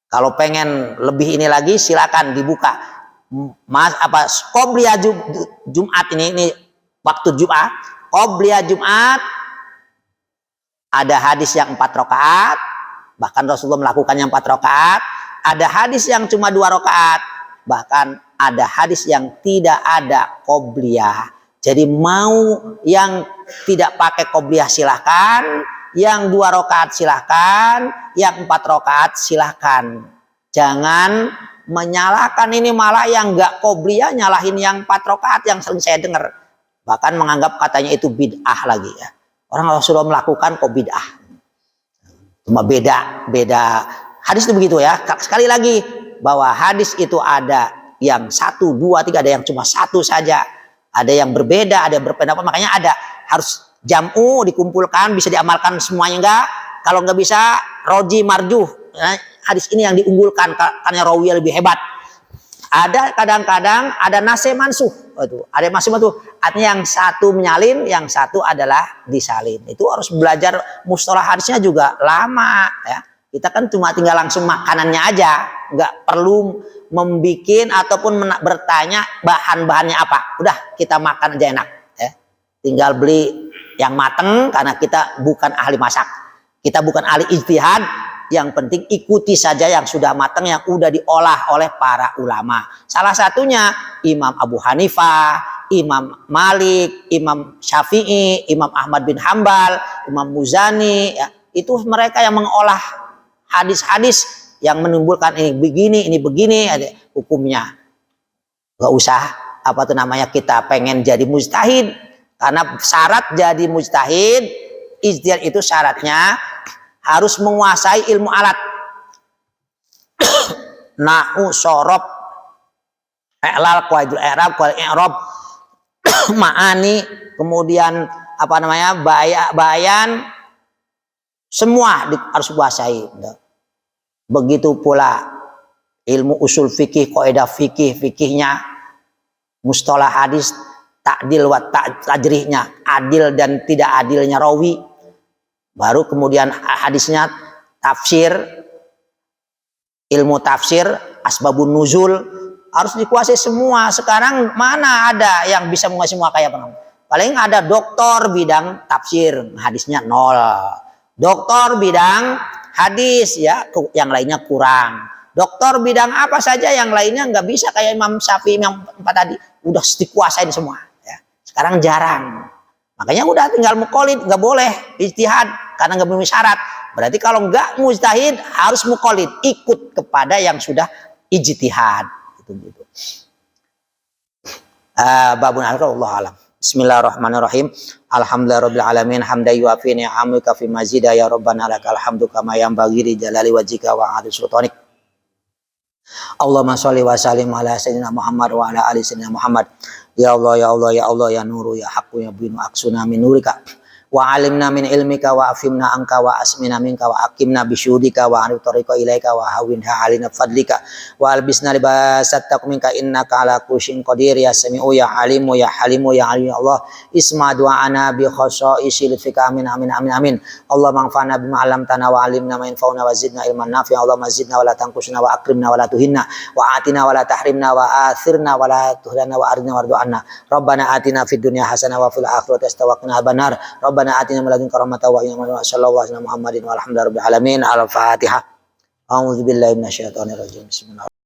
Kalau pengen lebih ini lagi silakan dibuka. Qobliyah Jumat ini waktu Jumat. Qobliyah Jumat ada hadis yang 4 rakaat, bahkan Rasulullah melakukan yang 4 rakaat. Ada hadis yang cuma 2 rakaat, bahkan ada hadis yang tidak ada qobliyah. Jadi mau yang tidak pakai qobliyah silahkan, yang 2 rakaat silahkan, yang 4 rakaat silahkan. Jangan menyalahkan ini, malah yang nggak qobliyah nyalahin yang 4 rakaat yang sering saya dengar. Bahkan menganggap katanya itu bid'ah lagi ya. Orang Rasulullah melakukan kok bid'ah. Cuma beda hadis itu begitu ya. Sekali lagi bahwa hadis itu ada yang 1, 2, 3, ada yang cuma 1 saja, ada yang berbeda, ada yang berpendapat. Makanya ada harus jam'u, dikumpulkan, bisa diamalkan semuanya enggak. Kalau enggak bisa roji marjuh, hadis ini yang diunggulkan karena rawi lebih hebat. Ada kadang-kadang ada nase mansuh, ada masih itu artinya yang 1 menyalin, yang 1 adalah disalin. Itu harus belajar mustalah hadisnya juga lama ya. Kita kan cuma tinggal langsung makanannya aja, nggak perlu membikin ataupun bertanya bahan-bahannya apa. Udah kita makan aja enak ya. Tinggal beli yang mateng karena kita bukan ahli masak. Kita bukan ahli ijtihad, yang penting ikuti saja yang sudah mateng, yang udah diolah oleh para ulama. Salah satunya Imam Abu Hanifah, Imam Malik, Imam Syafi'i, Imam Ahmad bin Hambal, Imam Muzani ya. Itu mereka yang mengolah hadis-hadis yang menimbulkan ini begini ada hukumnya. Gak usah kita pengen jadi mujtahid, karena syarat jadi mujtahid ijtihad itu syaratnya harus menguasai ilmu alat nahu, sorob, i'lal, qawaidul i'rab, qawaidul i'rab, ma'ani, kemudian bayan, semua harus kuasai. Begitu pula ilmu usul fikih, kaidah fikihnya, mustalah hadis, ta'dil wa tajrihnya, adil dan tidak adilnya rawi. Baru kemudian hadisnya, tafsir, ilmu tafsir, asbabun nuzul harus dikuasai semua. Sekarang mana ada yang bisa menguasai semua kayak apa? Paling ada doktor bidang tafsir, hadisnya 0. Doktor bidang hadis ya, yang lainnya kurang. Doktor bidang apa saja yang lainnya nggak bisa kayak Imam Syafi'i yang 4 tadi, udah dikuasain semua. Ya. Sekarang jarang. Makanya udah tinggal muqallid, nggak boleh ijtihad karena nggak memenuhi syarat. Berarti kalau nggak mujtahid harus muqallid, ikut kepada yang sudah ijtihad. Gitu. Babun Allah alam. Bismillahirrahmanirrahim. Alhamdulillahirabbil alamin hamdan yuafi ni'amika fi mazida ya rabbana lakal hamdu kama yanbaghi li jalali wajhika wa 'ali sultanik. Allahumma sholli wa sallim ala sayyidina Muhammad wa ala ali sayyidina Muhammad. Ya Allah ya Allah ya Allah ya nuru ya haqqu ya binu aksuna min nurika wa alimna min ilmika wa afimna anka wa asmina minka wa aqimna bisyudika wa arif tariqa ilaika wa hawinha alina fadlika wa albisna libasat taqminka innaka ala kulli qadir ya sami'u ya alimu ya halimu ya alim Allah isma du'ana bi khasaisil fika amin amin amin amin. Allah manfa'na bima 'allamtana wa 'allimna ma yanfa'una wa zidna ilman nafi'a. Allah mazidna wa la tanqusna wa akrimna wa la tuhinna wa atina wa la tahrimna wa athirna wa la tuhlana wa arina wardu'anna. Rabbana atina fid dunya hasanah wa fil akhirati hasanah wa qina adzabannar. Rabbana atina min ladunka rahmatan wa inna sallallahu alaihi Muhammadin walhamdulillahi rabbil alamin. Al-Fatihah. A'udzubillahi minasyaitonir rajim. Bismillah.